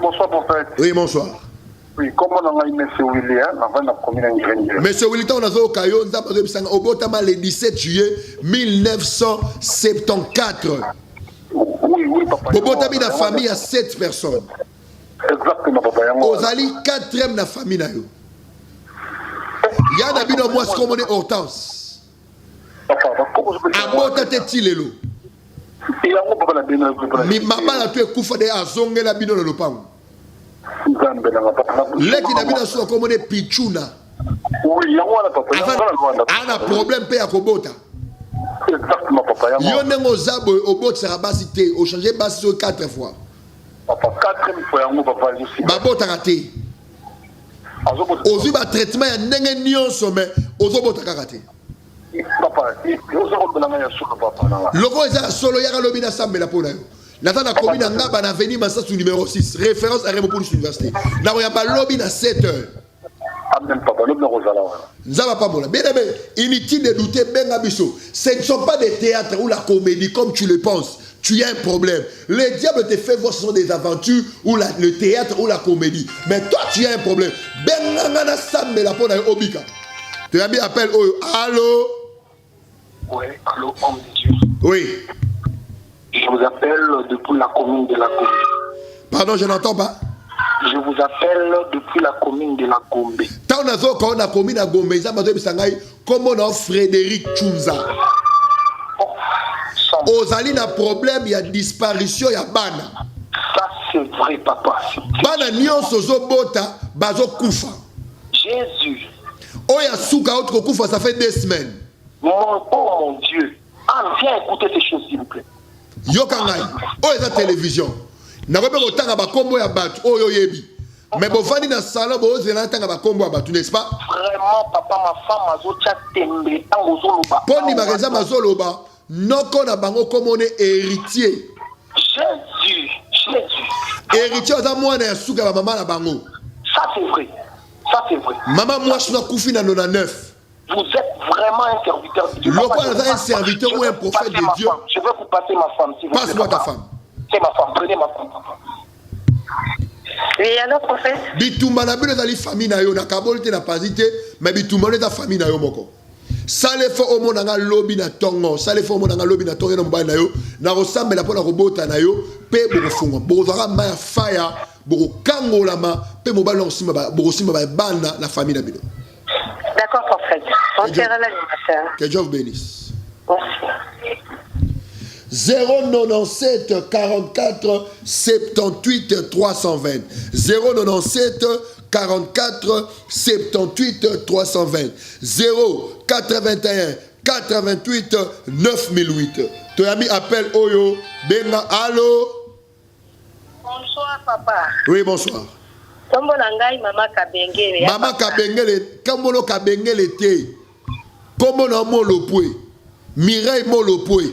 Bonsoir prophète. Oui, bonsoir. Oui, comment on a eu M. William avant la commune ingénieur? M. William, on a au Kayo, au Botama le 17 juillet 1974. Oui, papa. Au Botama, la famille a 7 personnes. Exactement, papa. Aux Ali, 4e la famille. Il y a un habit de moi, comme on est Hortense. À Botatetilelo. Mi mama na tu ekufa de azonge la bino na lopango. Leki na bino so comme on est pichuna. Oui, yango papa. Ana problème pe ya kobota. Exactement papa. Yo nengo zabo obot sera basi te, o changer basi 4 fois. Papa 4e fois yango papa je suis. Babota raté. ozwi ba traitement ya ndenge nyonso mais ozobota kaka te. Papa, ozobona ya solo papa na. Loko eza solo yaka lobi na sambela pona yo. Nata na commune na ngaba na avenue Massasou numéro 6, référence à Rémopolis Université. Na ko ya ba lobi na 7h. Amen papa, lobi na kozala wana. Nzaba pas mola. Bien aimé, inutile de douter benga biso. Ce ne sont pas des théâtres ou la comédie comme tu le penses. Tu as un problème. Le diable te fait voir ce sont des aventures ou le théâtre ou la comédie. Mais toi tu as un problème. Benga na sambela pona yo obika. Tu as mis appel oh allô. Oui, allô homme de Dieu. Oui. Je vous appelle depuis la commune de la Gombe. Pardon, je n'entends pas. Je vous appelle depuis la commune de la Gombe. Tant qu'on a la commune de Gombe, comme on a Frédéric Tchounza. Ozali na problème, il y a disparition, il y a bana. Ça c'est vrai papa. Bana nyonso zobota, bazo kufa. Jésus. Oya souka autre kufa, ça fait 2 semaines. Mon Dieu. Ah, viens écouter ces choses s'il vous plaît. Yokangai, oya za télévision. Nakobe kotanga ba kombo ya batu, oyo yebi. Mais bon fani na salon bo ozela tanga ba kombo ya batu, n'est-ce pas? Vraiment papa, ma femme azotia tembe tango zoloba. Poni mageza mazoloba, noko na bango comme on est héritier. Jésus. Héritier oza mwana ya suka ba mama na bango. Ça c'est vrai. Ça c'est vrai. Maman moi je suis kufi na 99. Vous êtes vraiment un serviteur de Dieu. Pourquoi un serviteur ou un prophète de Dieu? Je veux vous passer ma femme. Si passe-moi ta femme. C'est ma femme. Prenez ma femme. Oui, alors prophète. Bitumba na bino zali famille na yo na kabolite na pazite, mais bitumba na famille na yo moko. Sale fo omo na nga lobi na tongo, sale fo omo na nga lobi na tongo na mbali na yo, na rosambela pona robota na yo, pe bofunga. Bozara ma fire, boko kangola ma, pe mobali na sima ba, boko sima ba bana na famille na bino. D'accord prophète. On sera l'animateur. Que Dieu vous bénisse. Merci. 097 44 78 320 097 44 78 320 0 81 88 9008. Tu as mis appel Oyo Benga. Allô? Bonsoir papa. Oui, bonsoir. Tombo nangai mama Kabengele. Mama Kabengele, Kambono Kabengele te. Comment on molopwe? Mireille molopwe.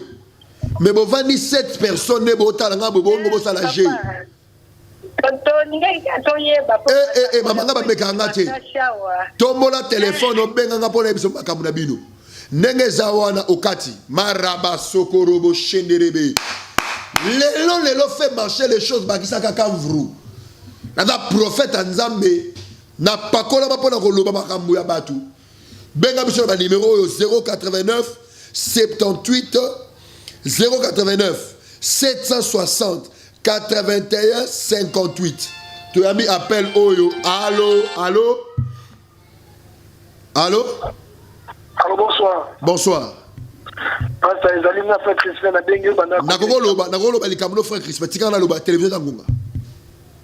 Mais bon, 27 personnes ne botent la gamme, bon, bon, ça la gère. Maman, va me cangater. Tombola téléphone, on benga pour les bisous makamunabino. Nenge zawana okati, maraba sokorobo shenderebe. Lelo fait marcher les choses, bakisaka kamvrou. Nada prophète Nzambe, na pakola mapona koloba makambu ya batu. Benga bisou ba numéro 089 78 089 760 81 58. Tu as mis appel Oyo. Allô? Allô? Allô? Allô, bonsoir. Bonsoir. Pasteur Ezali na frère Christophe na bengi bana. Nakoloba likambo frère Christophe. Tika na loba télévision ngunga.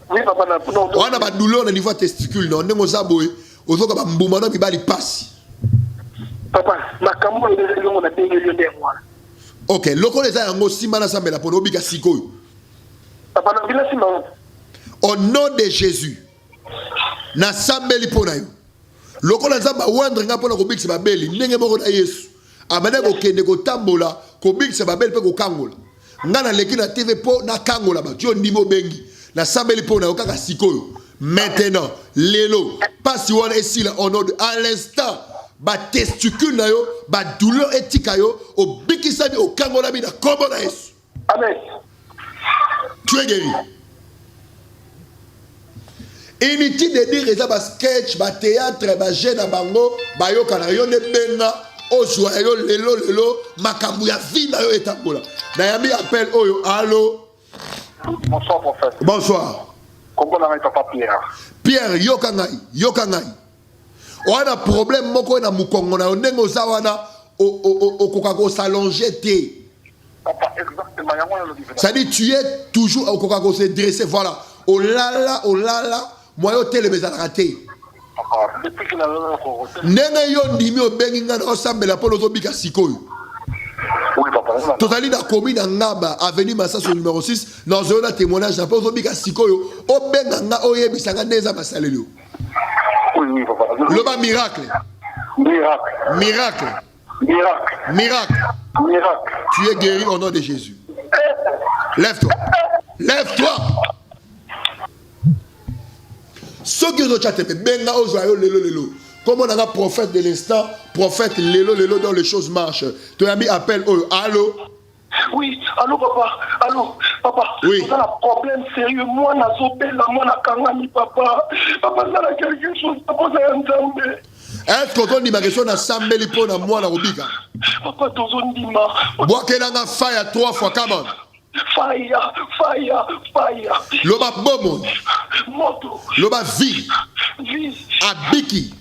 Oui papa na puno. Wana ba douleur na niveau testicule non ndenge ozaboye ozoka ba mbuma na bibali pasi. Papa, makambo ezali ngo na bengi yo ndenge mwana. Ok, loko les a yango simana sambela pono bika sikoyo. Papa na bila sima. Au nom de Jésus. Na sambeli pona yo. Loko la zamba wandre nga pona ko bikse babeli ndenge moko na Yesu. Amane ko kende ko tambola ko bikse babeli pe ko kangola. Ngana leki na TV po na kangola ba jo ndimo bengi. Na sambeli pona yo kaka sikoyo. Maintenant, lelo, pas si on est ici là au nom de à l'instant. Ba testicule na yo, ba douleur éthique yo, au bikisani au kangola bi na kombo na Yesu. Amen. Tu es guéri. Inutile de dire ça ba sketch, ba théâtre, ba jeune bango, ba yo kana yo ne benga, o joie yo lelo makambu ya vie na yo etambola. Na yami appel oyo. Allô? Bonsoir prophète. Bonsoir. Comment on a papa Pierre? Pierre yokangai. On a un problème moko na mukongo na ndenge ozawana okoka ko s'allonger te. Papa exactement yango le Ça dit tu es toujours okoka ko se dresser voilà. Oh là moi yo tele bezala te. Papa depuis que na ko Ndenge yo ndimi obengi ngana osambela polo zobika sikoyo. Oui papa. Totali na commune Ngaba avenue Massasou numéro 6 dans un témoignage na polo zobika sikoyo obenga nga oyebisanga neza basalelo. Oui oui, papa. Le bas miracle. Miracle. Miracle. Miracle. Miracle. Miracle. Tu es guéri au nom de Jésus. Lève-toi. Lève-toi. Ce que nous avons benga ozoyo lelo lelo. Comme on a un prophète de l'instant, prophète lelo lelo dans les choses marchent. Tu as mis appel au allô. Oui, allô papa, allô papa. Oui. On a un problème sérieux. Moi, na zopela, moi na kangani papa. Papa, ça a quelque chose. Papa, ça a un zambé. Est-ce qu'on dit ma question na sambeli po na moi na rubika? Papa, tozon dima. Bois que n'a fire 3 fois, come on. Fire, fire, fire. Loba bomo. Moto. Loba vie. Vie. Abiki.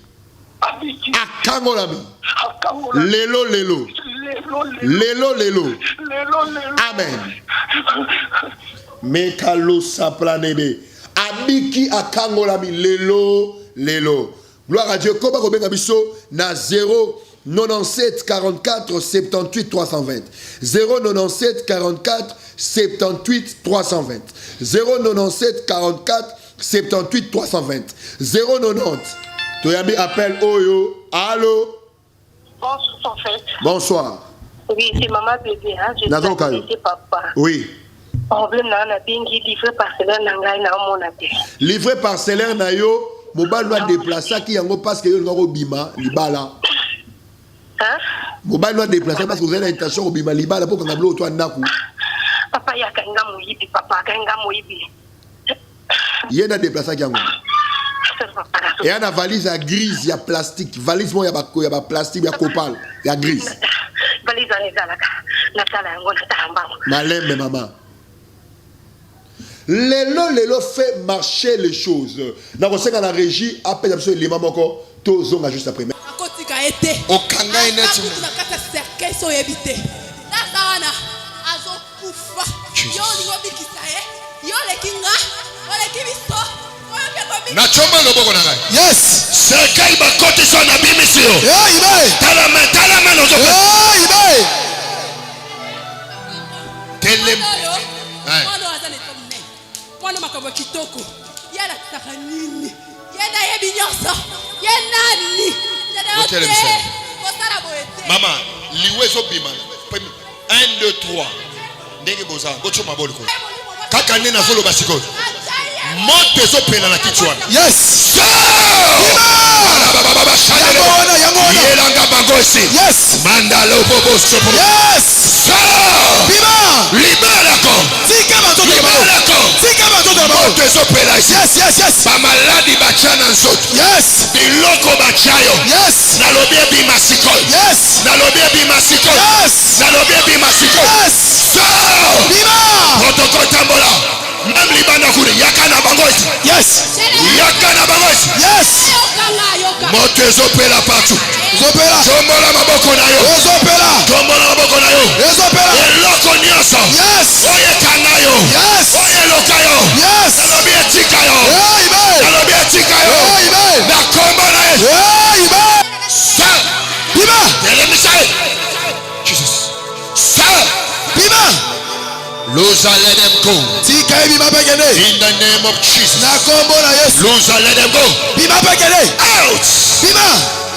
Abiki. Akangolami. Akangola. Lelo lelo. Lelo, lelo. Lelo lelo. Lelo, lelo. Amen. Mekalo saplanebe. Abiki akangolami lelo lelo. Gloire à Dieu. Koba kobenga biso na 097 44 78 320. 097 44 78 320. 097 44 78 320. 090. Toyami appelle Oyo. Allô? Bonsoir, en fait. Bonsoir. Oui, c'est maman bébé. Hein? Je suis papa. Oui. Problème na bingi livré parcellaire na ngai na omona te. Livré parcellaire na yo, mobile doit déplacer qui yango parce que yo ngako bima libala. Hein? Mobile doit déplacer parce que vous avez l'intention au bima libala pour kangablo to ndaku. Papa ya kanga moyibi, papa kanga moyibi. Yena déplacer qui yango. Et a une valise à grise, il y a plastique. Valise, il y a plastique, il y a copal, il y a grise. Valise à l'ezalaka. Na sala yango na tamba. Malem, maman. Lelo fait marcher les choses. Dans le secteur de la régie, après absolument les mamans encore, tous ont juste après. Au kanga ineti. Nachoma loboko na ngai. Yes. Serikali bakoti so na bimisio. Amen. Talama nozo. Amen. Tele. Mwana wazane tomne. Mwana makabo kitoko. Yala taka nini? Yena yebi nyonso. Yenani. Otele bisele. Mama, liwezo bima. 1 2 3. Ndenge boza, gocho mabolo ko. Kaka nena zolo basiko. Moto ezopela na kichwa. Yes. Yelanga bangosi. Yes. Mandalo bobo sopo. Yes. Bima. Liberako. Tika batoto Liberako. Tika batoto Moto ezopela. Yes, yes, yes. Ba maladi bachana nzoto. Yes. Biloko bachayo. Yes. Nalobi bima siko. Yes. Nalobi bima siko. Yes. Nalobi bima siko. Yes. Bima. Protocole tambola. Même libana kuri yakana bangoisi. Yes. Yakana bangoisi. Yes. Moto ezopela partout. Zopela. Tombola maboko na yo. Zopela. Tombola maboko na yo. Zopela. Eloko nyonso. Yes. Oye kanga yo. Yes. Oye loka yo. Yes. Nalobi etika yo. Amen. Nalobi etika yo. Amen. Na kombo na Yesu. Amen. Sa. Bima. Telemisai. Jesus. Sa. Bima. Loser let them go. Tika bima pekene. In the name of Jesus. Na kombo na Yesu. Loser let them go. Bima pekene. Out. Bima.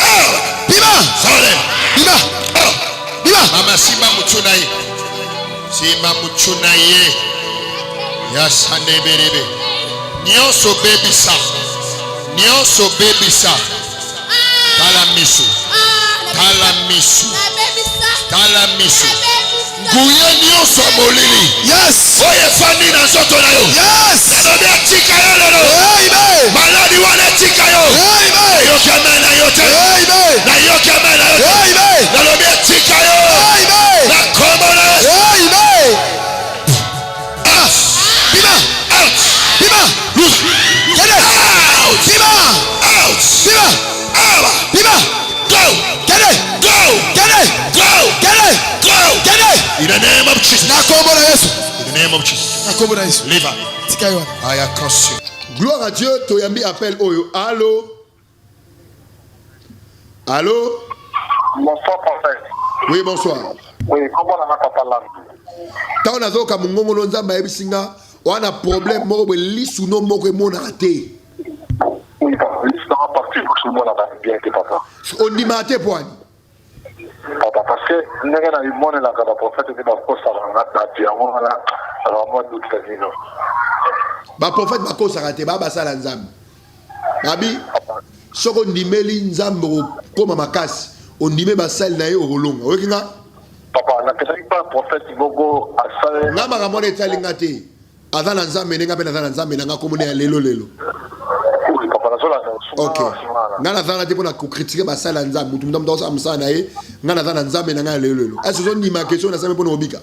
Out. Bima. Sorry. Bima. Out. Bima. Mama simba mutuna ye. Simba mutuna ye. Yasande berebe. Nyonso baby sa. Nyonso baby sa. Tala misu. Tala misu. Tala misu. Guye nyonso molili. Yes. Oye fani na zoto na yo. Yes. Nalobi atika yo lelo. Amen. Maladi wana atika yo. Amen. Yokeme na yote. Amen. Na yokeme na yote. Amen. Nalobi atika yo. Amen. Na kombo na Yesu. Amen. Out. Bima. Out. Bima. Loose. Get it. Out. Bima. Out. Bima. Out. Bima. Go. Get it. Go. Get it. Go. Get it. Go. Get it. In the name of Jesus. Na kombo na Yesu. In the name of Jesus. Na kombo na Yesu. Live. Tika yo. I am conscious. Gloire à Dieu, Toyambi appelle Oyo. Allô? Allô? Bonsoir, prophète. Oui, bonsoir. Oui, comment on a papa là? Tant on a zo comme ngongolo nzamba yebisinga, on a problème moko be lisuno moko mona te. Oui, papa, liste dans la partie. le monde a bien été papa. On dit maté poani. Papa, parce que nous avons eu mon la prophète et ma poste à la alors moi nous faisons. Ba prophète ba ko sarate ba ba sala nzambe. Babi soko ndimeli nzambe koma makasi on ndime ba sala na ye olonga. Okinga? Papa, na kesa pas prophète bogo asale. Ngama kamone etalinga te. Azana nzambe nenga pe na nzambe nanga komone ya lelo. Oui, papa, na zola. OK. Ngana zana te pona ko critiquer ba sala nzambe mutu mdamu dosa amsa na ye ngana zana nzambe nanga lelo. Est-ce que ndima question na same pona obika?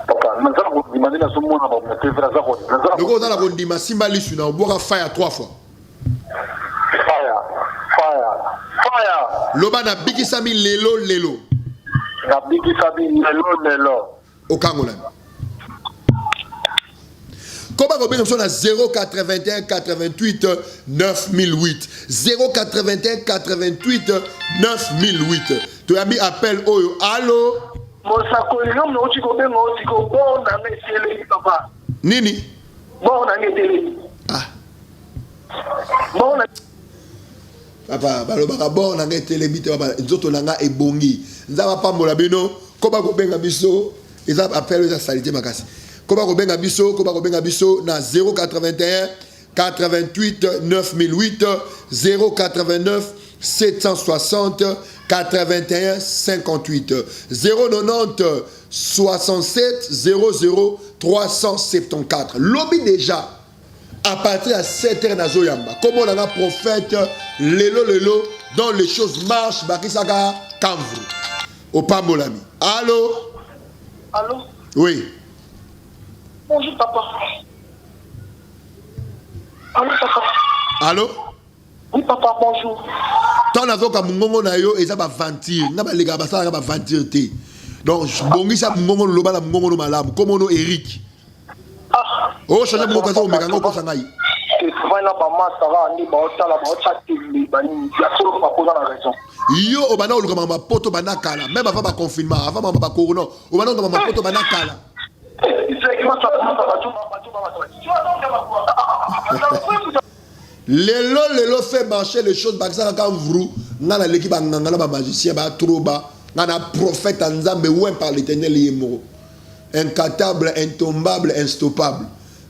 Papa, na zana ko ndima na somo na ba meté fra za ko. Loko zana ko ndima simba lisu na oboka fire 3 fois. Fire. Loba na bikisa mi lelo. Na bikisa mi lelo. Okangola. Comment on peut na 081 88 9008 081 88 9008. Tu as mis appel oyo. Allô? Mosako yo no chiko be no chiko bon na mesele papa. Nini? Bon na ngedele. Ah. Bon na papa balobaka bon na ngedele bite papa nzoto nanga ebongi. Nzaba pambola bino koba ko benga biso eza appel eza salite makasi. Koba ko benga biso na 081 88 9008 089 760 81 58 090 67 00 374. Lobby déjà à partir de 7h nazo yamba. Comme on a un prophète lelo dans les choses marchent bakisaka kamvru. Au pambolami. Allô? Allô? Oui. Bonjour papa. Allô papa. Allô? Oui papa, bonjour. Tant nazoka mungongo na yo eza ba ventir. Nga ba lega ba sala ba ventir te. Donc bongisa mungongo loba la mungongo no malamu. Comme ono Eric. Ah. Oh changer mungongo kazo mekango ko sangai. C'est vraiment pas mal ça va ni ba otala ba otati bani ya solo pa posa la raison. Yo obana oluka mama poto bana kala. Même avant ba confinement, avant mama ba corona, obana mama poto bana kala. Lelo fait marcher les choses bakisa quand vrou ngana l'équipe ngana ba magicien ba troba ngana prophète nzambe ouin par l'Éternel yemo incapable intombable instoppable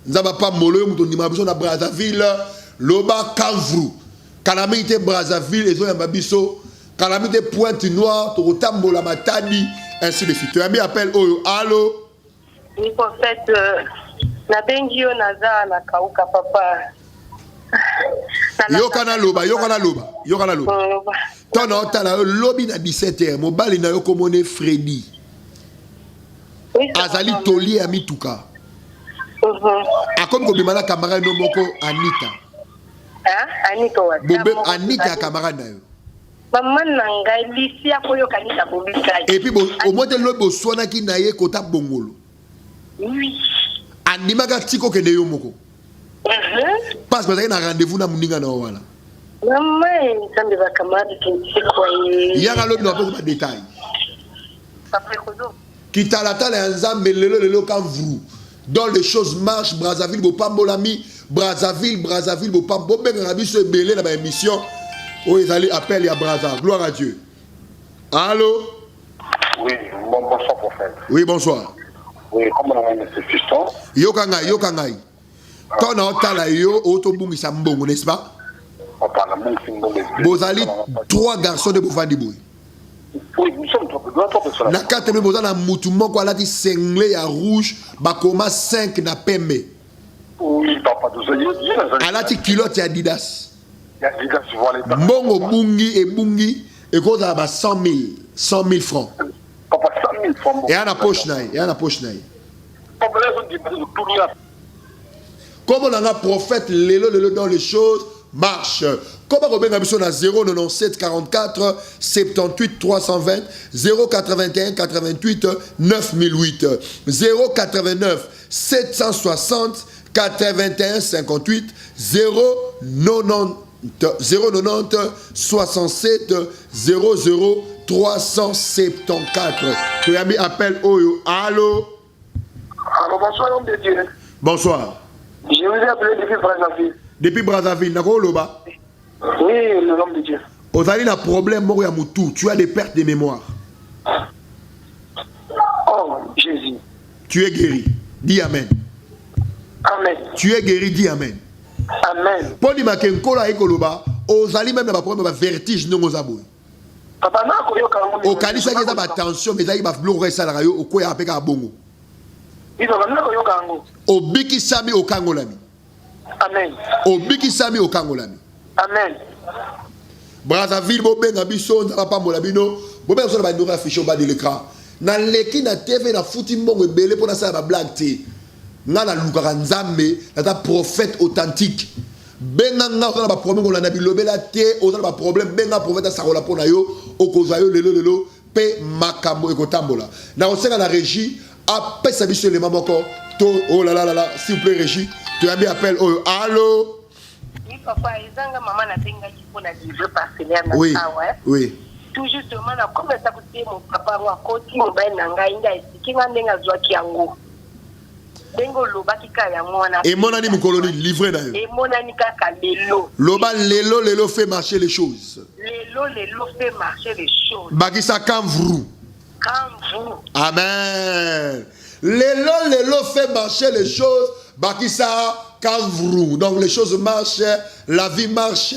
nzaba pa molo muto ndima biso na Brazzaville loba kanvrou calamité Brazzaville ezo yamba biso calamité Pointe-Noire to tambola matadi ainsi de suite. Tu as mis appel oyo allô. Oui, en fait, na bengi yo naza na kauka papa. Yokana loba. Tona otala lobi na 17h, mobali na yo komone Freddy. Oui, azali toli ya mituka. Akomi kobimana camarade no moko Anita. Ah, Anita wa. Bobe Anita camarade na yo. Maman nanga lisi akoyo kanita bobika. Et puis au moins de lobo sona ki na ye kota bongolo. Oui. Animaka tiko kende yo moko. Parce que vous avez un rendez-vous na muninga na wala. Maman, ça me va camarade qui quoi. Yanga lobi na pas de détails. Après kodo. Kitalata la nzambe lelo quand vous dans les choses marchent Brazzaville bo pambolami Brazzaville bo pambo benga biso ebele na ba émission. Oh ils allaient appel à Brazza. Gloire à Dieu. Allô? Oui, bonsoir prophète. Oui, bonsoir. Oui, comment on a mis ce fiston? Yokangai. Ton otala yo otobungisa mbongo, n'est-ce pas? Bozali 3 garçons de Bovandibouy. Oui, nous sommes 3 personnes. Na 4 mais bozana mutu moko alati sengle ya rouge, bakoma 5 na pembe. Oui, papa, alati culotte ya Adidas. Adidas, voilà. Mbongo bungi et koza ba 100 000 francs. Papa, 100 000 francs. Et à la poche naï. Comme on a un prophète, lelo dans les choses marche. Comme on a un 097 44 78 320 081 88 9008 089 760 81 58 090 67 00 374. Tu as mis appel Oyo. Allô? Allô, bonsoir, homme de Dieu. Bonsoir. Je vous ai appelé depuis Brazzaville. Depuis Brazzaville, Nakoloba? Oui, le nom de Dieu. Ozali na problème moko ya mutu, tu as des pertes de mémoire. Oh, Jésus. Tu es guéri. Dis amen. Amen. Tu es guéri, dis amen. Amen. Poni makenkola ekoloba, ozali même na ba problème ba vertige ndongo zaboy. Papa na koyoka ngo. Okanisa ke za ba tension, mais za ba bloko esala yo okoya apeka bongo. Izo na koyoka ngo. Obiki sami okangolami. Amen. Obiki sami okangolami. Amen. Brazzaville bobenga biso nzala pambola bino, bobenga so na ba ndoko affiché au bas de l'écran. Na leki na TV na futi mbongo ebele pona sa ba blague te. Nga na lukaka nzambe na ta prophète authentique. Benga nga ozala ba problème kolanda bilobela te, ozala ba problème benga prophète asakola pona yo, okozwa yo lelo pe makambo ekotambola. Na osenga na régie apesa biso le mamoko to oh là là, s'il vous plaît régie, tu as mis appel oh allô. Oui papa, ezanga maman na benga ki pona livre parcellaire na oui, sawa. Oui. Tout justement na comme ça kuti mon papa wa koti mo ba na ngai nda esikinga ndenga zwa ki yango. Bengo loba kika ya mwana. Et mon ani mukoloni livré na yo. Et mon ani kaka lelo. Loba lelo fait marcher les choses. Lelo fait marcher les choses. Bagisa kamvrou. Kamvrou. Amen. Lelo fait marcher les choses. Bakisa kamvrou. Donc les choses marchent, la vie marche,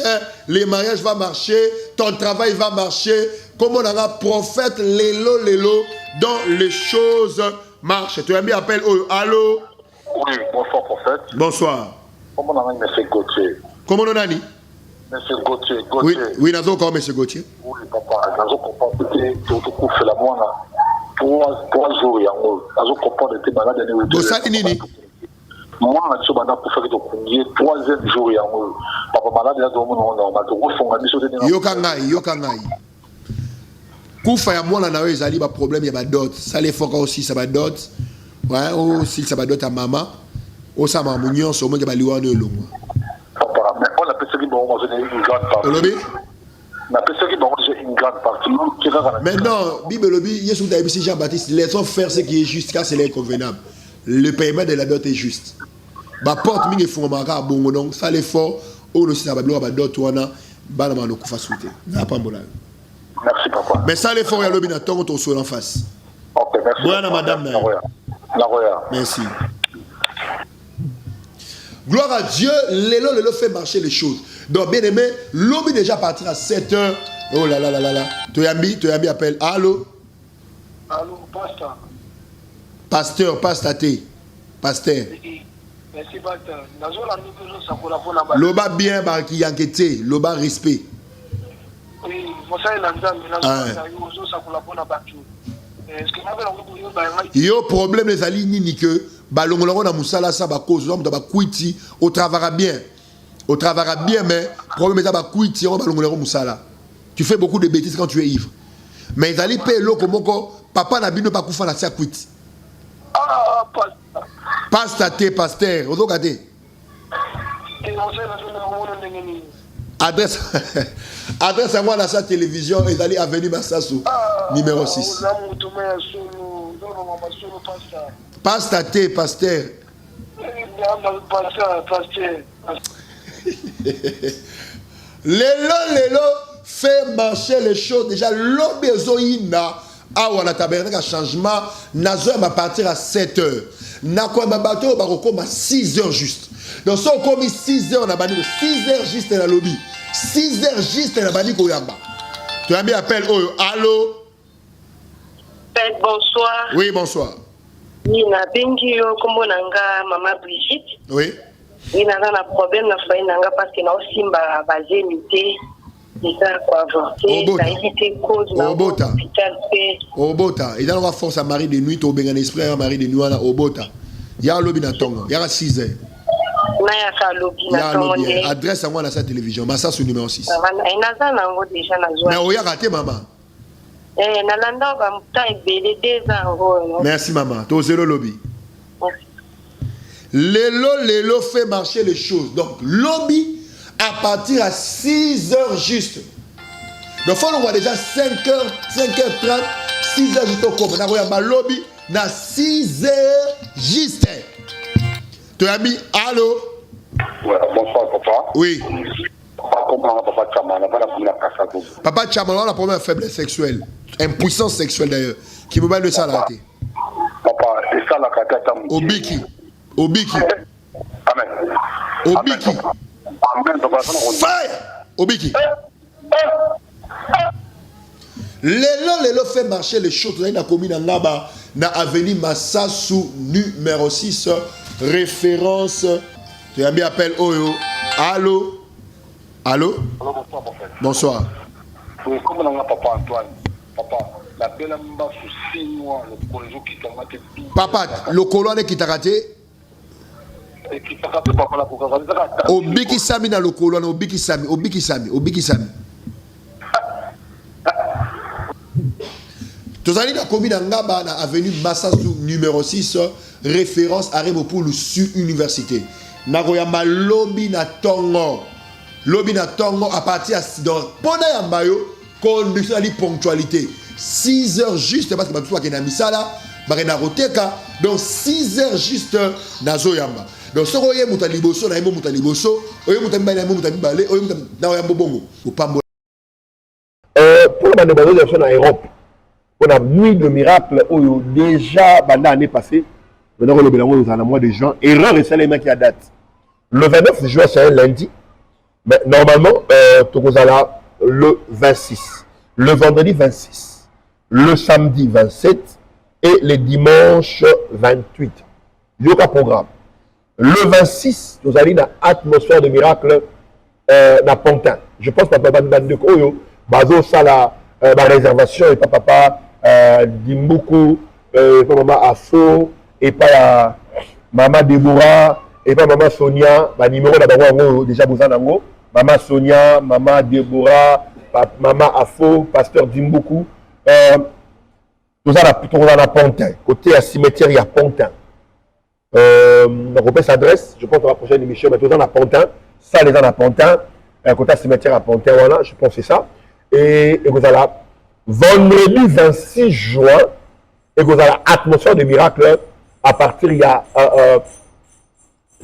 les mariages vont marcher, ton travail va marcher. Comme on a un prophète lelo dont les choses marchent. Tu as mis appel oh, allô. Oui, bonsoir prophète. Bonsoir. Comment on a M. Gauthier? Comment on a dit? M. Gauthier. Oui, nous avons encore M. Gauthier. Oui, papa, nous avons compris que tu fais la moine. 3 jours, il y a un mot. Nous avons compris que tu es malade. Vous savez, Nini? Moi, je suis malade pour faire que tu es 3e jour, il y a un mot. Papa, malade, il y a un mot. Yokangai. Koufa ya mwana na ezali ba problème ya ba dot. Ça les foka aussi ça ba dot. Ouais, aussi ça ba dot à maman. O ça ma munyon so mo ke ba liwa no longo. Papa, mais on a pensé que bon, on a une grande partie. Olobi? On a pensé que bon, j'ai une grande partie. Maintenant, Bible lobi, Yesu Daibisi Jean-Baptiste, laissons faire ce qui est juste car c'est l'inconvénient. Le paiement de la dot est juste. Ba porte mingi fumaka bongo donc ça l'effort o no ça ba liwa ba dot wana bana ma no kufa souté. Na pambola. Merci papa. Mais ça l'effort ya lobi na tongo to so en face. OK, merci. Voilà madame na. Merci. Gloire à Dieu, l'élo fait marcher les choses. Donc bien aimé, l'homme est déjà parti à 7h. Oh là là là là là. Tu as mis appel. Allô? Allô, pasteur. Pasteur. Pasteur. Merci pasteur. Loba bien bah qui enquêté, loba respect. Oui, moi ça est yo problème les alignes ni que balongolongo na musala sa ba cause l'homme ba kuiti au travaillera bien mais problème est ba kuiti on balongolongo musala. Tu fais beaucoup de bêtises quand tu es ivre. Mais ils allaient payer loko moko papa na bino pa kufa na tia kuiti. Ah pasteur ozokate. Adresse à moi dans sa télévision et d'aller à Avenue Massassou numéro 6. Pasteur. Lélo fait marcher les choses déjà l'obezoïna ah on a tabernacle un changement nazo va partir à 7h. Na quoi ma bateau va recommencer à 6h juste. Donc si on commis 6h on a banni 6h juste dans le lobby. 6h juste dans la banni koyamba. Tu as mis appel oh allô. Bonsoir. Oui, bonsoir. Nina bengi yo kombo nanga maman Brigitte. Oui. Nina na problème na faille nanga parce que na osimba bazemité. Déjà quoi avorter, ça éviter cause na hôpital pe. Obota, il a la force à mari de nuit au bengan esprit à mari de nuit à Obota. Ya lobi na tongo, ya 6h. Na ya ka lobi na tongo. Adresse à moi dans sa télévision, massa sur numéro 6. Inaza nango déjà na joie. Mais oya raté maman. Nalanda ba muta ebele 2 ans. Merci maman. To zéro lobby. Lélo fait marcher les choses. Donc lobby à partir à 6h juste. Donc faut on voit déjà 5h30, 6h juste au cours. On a un lobby na 6h juste. Tu as mis allô? Ouais, bonsoir papa. Oui. Papa, Papa Tchama, on a problème faiblesse sexuelle, impuissance sexuelle d'ailleurs, qui me bat de ça là. Papa, et ça la katata. Obiki. Amen. Obiki. Amen. Fire. Obiki. Lelo fait marcher les choses. Dans la commune Ngaba, na avenue Massassou numéro 6, référence. Tu as mis appel Oyo. Allô? Allô? Bonsoir. Comme on a papa Antoine. Papa, la belle amba sous 6 mois, le colonel qui t'a raté. Papa, le colonel qui t'a raté? Obiki Sami na le colonel, Obiki Sami. Tozali na commune Ngaba na avenue Massassou numéro 6, référence à Remopoulou sur université. Nagoyamba lobby na tongo à partir donc pona yambayo condition de ponctualité 6 heures juste parce que ba tuwa kena misala ba na roteka donc 6 heures juste nazo yamba donc soko ye muta liboso na yemo muta liboso oye muta mbala yemo muta mbale oye muta na yambo bongo opambo pour la manœuvre en Europe on a nuit de miracle oyo déjà pendant l'année passée on a relevé dans le mois de juin erreur et c'est les mecs qui a date. Le 29 juin, c'est un lundi. Mais normalement, Tokozala, le 26. Le vendredi 26. Le samedi 27. Et le dimanche 28. Il y a un programme. Le 26, nous allons dans l'atmosphère de miracle dans Pontin. Je pense que papa de Koyo, Bazo Sala, ma réservation, et pas papa Dimbuku, et pas maman Afo, et pas maman Deborah. Et pas maman Sonia, ma numéro d'abord déjà besoin d'ango. Maman Sonia, maman Deborah, maman Afo, pasteur Dimbuku. Tout ça dans la Pontin. Côté à cimetière, il y a Pontin. Donc on peut s'adresse, je pense dans la prochaine émission, mais tout dans la Pontin. Ça, les gens à Pontin. Côté à cimetière à Pontin, voilà, je pense que c'est ça. Et vous allez vendredi 26 juin, et vous allez atmosphère de miracle à partir il y a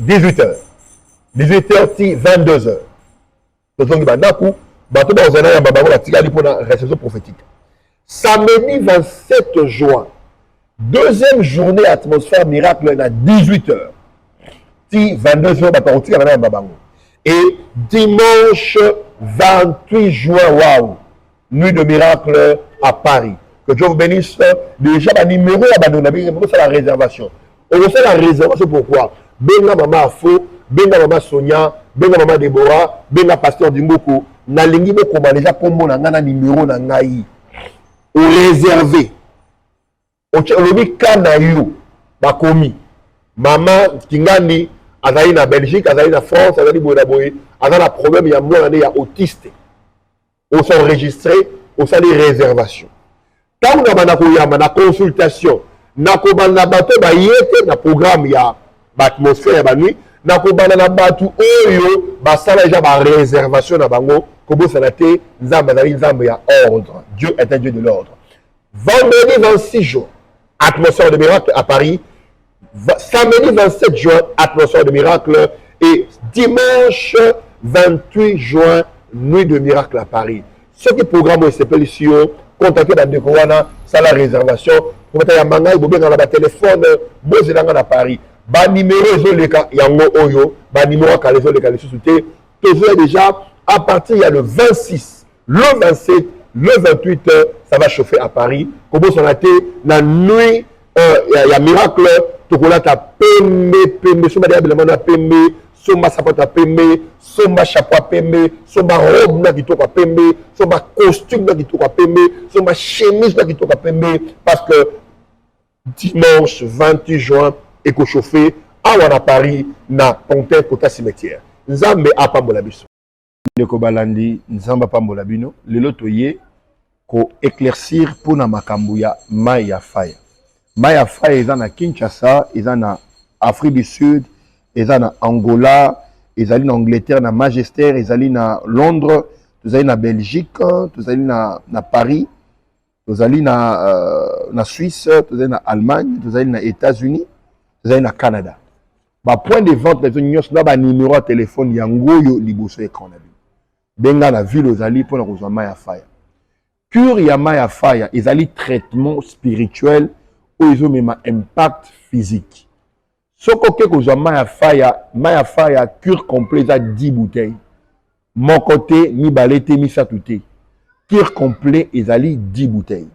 18h. 18h, 22h. Donc, la réception prophétique. Samedi 27 juin, deuxième journée atmosphère miracle à 18h. 22h, et dimanche 28 juin, waouh, nuit de miracle à Paris. Que Dieu vous bénisse. Déjà, le numéro, c'est la réservation. On sait la réservation pourquoi? Benga maman Afo, benga maman Sonia, benga maman Deborah, benga pasteur Dimbuku, na lingi boko déjà kombo na ngana numéro na ngai. O réservé. O lobi kana yo bakomi. Maman Kingani azali na Belgique, azali na France, azali boye, azali problème ya moi ya autiste. On s'enregistré, on s'est les réservations. Tant que na koyama na consultation, na ko bana bato ba yete na programme ya l'atmosphère ya nuit na ko bana na bato oyo ba sala déjà ba réservation na bango ko bo salate nzamba zali nzamba ya ordre. Dieu est un Dieu de l'ordre. Vendredi 26 juin, atmosphère de miracle à Paris. Samedi 27 juin, atmosphère de miracle. Et dimanche 28 juin, nuit de miracle à Paris. Ce qui programme s'appelle ici, contactez dans Dekowana, ça la réservation. Vous mettez un manga, vous mettez un téléphone, vous êtes à Paris. Ba numéro zoleka yango oyo, ba numéro kale zoleka les sous-soutés. Toujours déjà, à partir il y a le 26, le 27, le 28, ça va chauffer à Paris. Comment ça a été la nuit, il y a miracle, tout le monde a pembe, somba diablement a pembe, somba sapot a pembe, somba chapeau a pembe, somba robe na qui toka pembe, somba costume na qui toka pembe, somba chemise na qui toka pembe, parce que dimanche 28 juin, et qu'on chauffé à Paris, na Pontin Kota cimetière. Nzambe apambola biso. Ndeko balandi nzamba pambola bino lelo toye ko éclaircir pour na makambu ya mai ya faya. Mai ya faya eza na Kinshasa, eza na Afrique du Sud, eza na Angola, ezali na Angleterre na Manchester, ezali na Londres, tozali na Belgique, tozali na Paris, tozali na Suisse, tozali na Allemagne, tozali na États-Unis, tozali na Canada. Ba point de vente les unions na ba numéro de téléphone yango yo liboso écran na bino. benga na ville ozali pour na kozwa mai ya faya. Cure ya mai ya faya ezali traitement spirituel ou ezomema impact physique. Soko ke kozwa mai ya faya cure complet za 10 bouteilles. Mon côté mibale te misatu te. Cure complet ezali 10 bouteilles.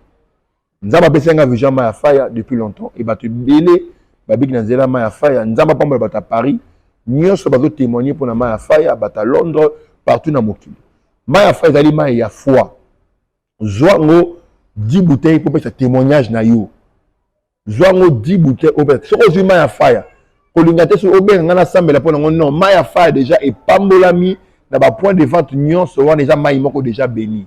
Nzamba pesenga vision mai ya faya depuis longtemps et batu belé babik na nzela mai ya faya nzamba pambola bata Paris nyonso bazo témoigner pour na mai ya faya bata Londres partout na mokili. Mai ya faya ezali mai ya foi. Zwango 10 bouteilles pour faire témoignage na yo. Zwango 10 bouteilles au fait. Soko zwi mai ya faya. Kolingate so obenga ngana sambela pour non mai ya faya déjà et pambolami na ba point de vente nyonso wana déjà mai moko déjà béni.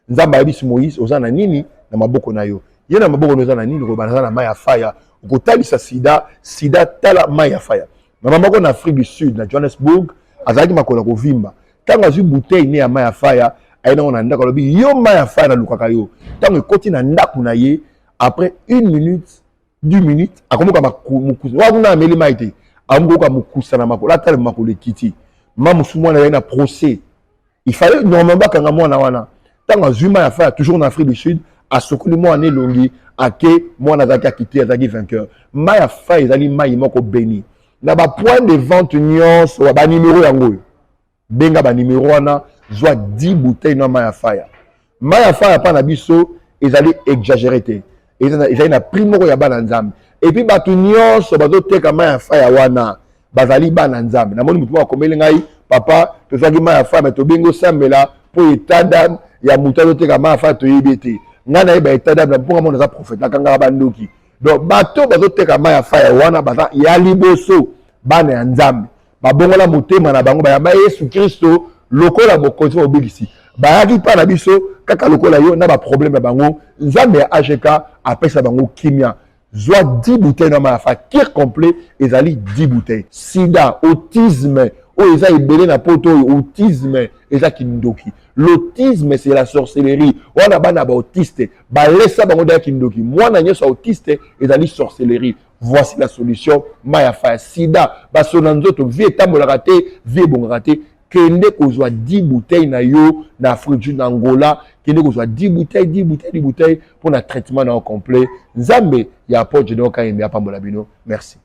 Nzamba yebisi Moïse ozana nini na maboko na yo. Yena maboko no ozana nini ko banza na mai ya faya. Ko talisa sida tala mai ya faya. Na maboko na Afrique du Sud na Johannesburg azaki makola ko vimba. Tanga zwi bouteille ne ya mai ya faya aina on ndako lobi yo mai ya faya na lukaka yo. Tango ekoti na ndako na ye après 1 minute 2 minutes akomoka mukusa. Wa kuna ameli maite. Amukoka mukusa na makola tala makole kiti. Mamu sumwana yana procès. Il fallait normalement kanga mwana wana. Tango zwi mai ya faya toujours en Afrique du Sud a sokoli mwana longi ake mwana zaki akiti azaki vainqueur. Mai ya faya ezali mai moko béni. Na ba point de vente nyonso ba numéro yango. Benga ba numéro wana zwa 10 bouteilles na mai ya faya. Mai ya faya pa na biso ezali exagéré te. Ezali na prix moko ya bana nzambe. Et puis batu nyonso bazo teka mai ya faya wana bazali bana nzambe. Na moni mutu wa komeli ngai papa tozaki mai ya faya to bengo sambela po etada ya mutu azo teka mai ya faya to yebete. Ngana yeba etada na ponga mona za prophète kanga bandoki. Donc bato bazo teka mai ya faya wana baza ya liboso bana ya nzambe. Babongola motema na bango bayamba Yesu Kristo lokola bokonzi obikisi. Bayaki pa na biso kaka lokola yo na ba problème na bango nzambe ya AGK apesa bango kimia. Zwa 10 bouteilles na ma fa kir complet ezali 10 bouteilles. Sida, autisme, eza ebele na poto autisme eza kindoki. L'autisme c'est la sorcellerie. Wana bana ba autiste, ba lesa bango da kindoki. Mwana nyoso autiste ezali sorcellerie. Voici la solution. Maya fa sida, ba sonanzoto vie tambola raté, vie bon raté. Kende kozwa 10 bouteilles na yo na Afrique du Angola, kende kozwa 10 bouteilles pour na traitement na complet. Nzambe ya apôtre Gédéon Kayembe apambola bino. Merci.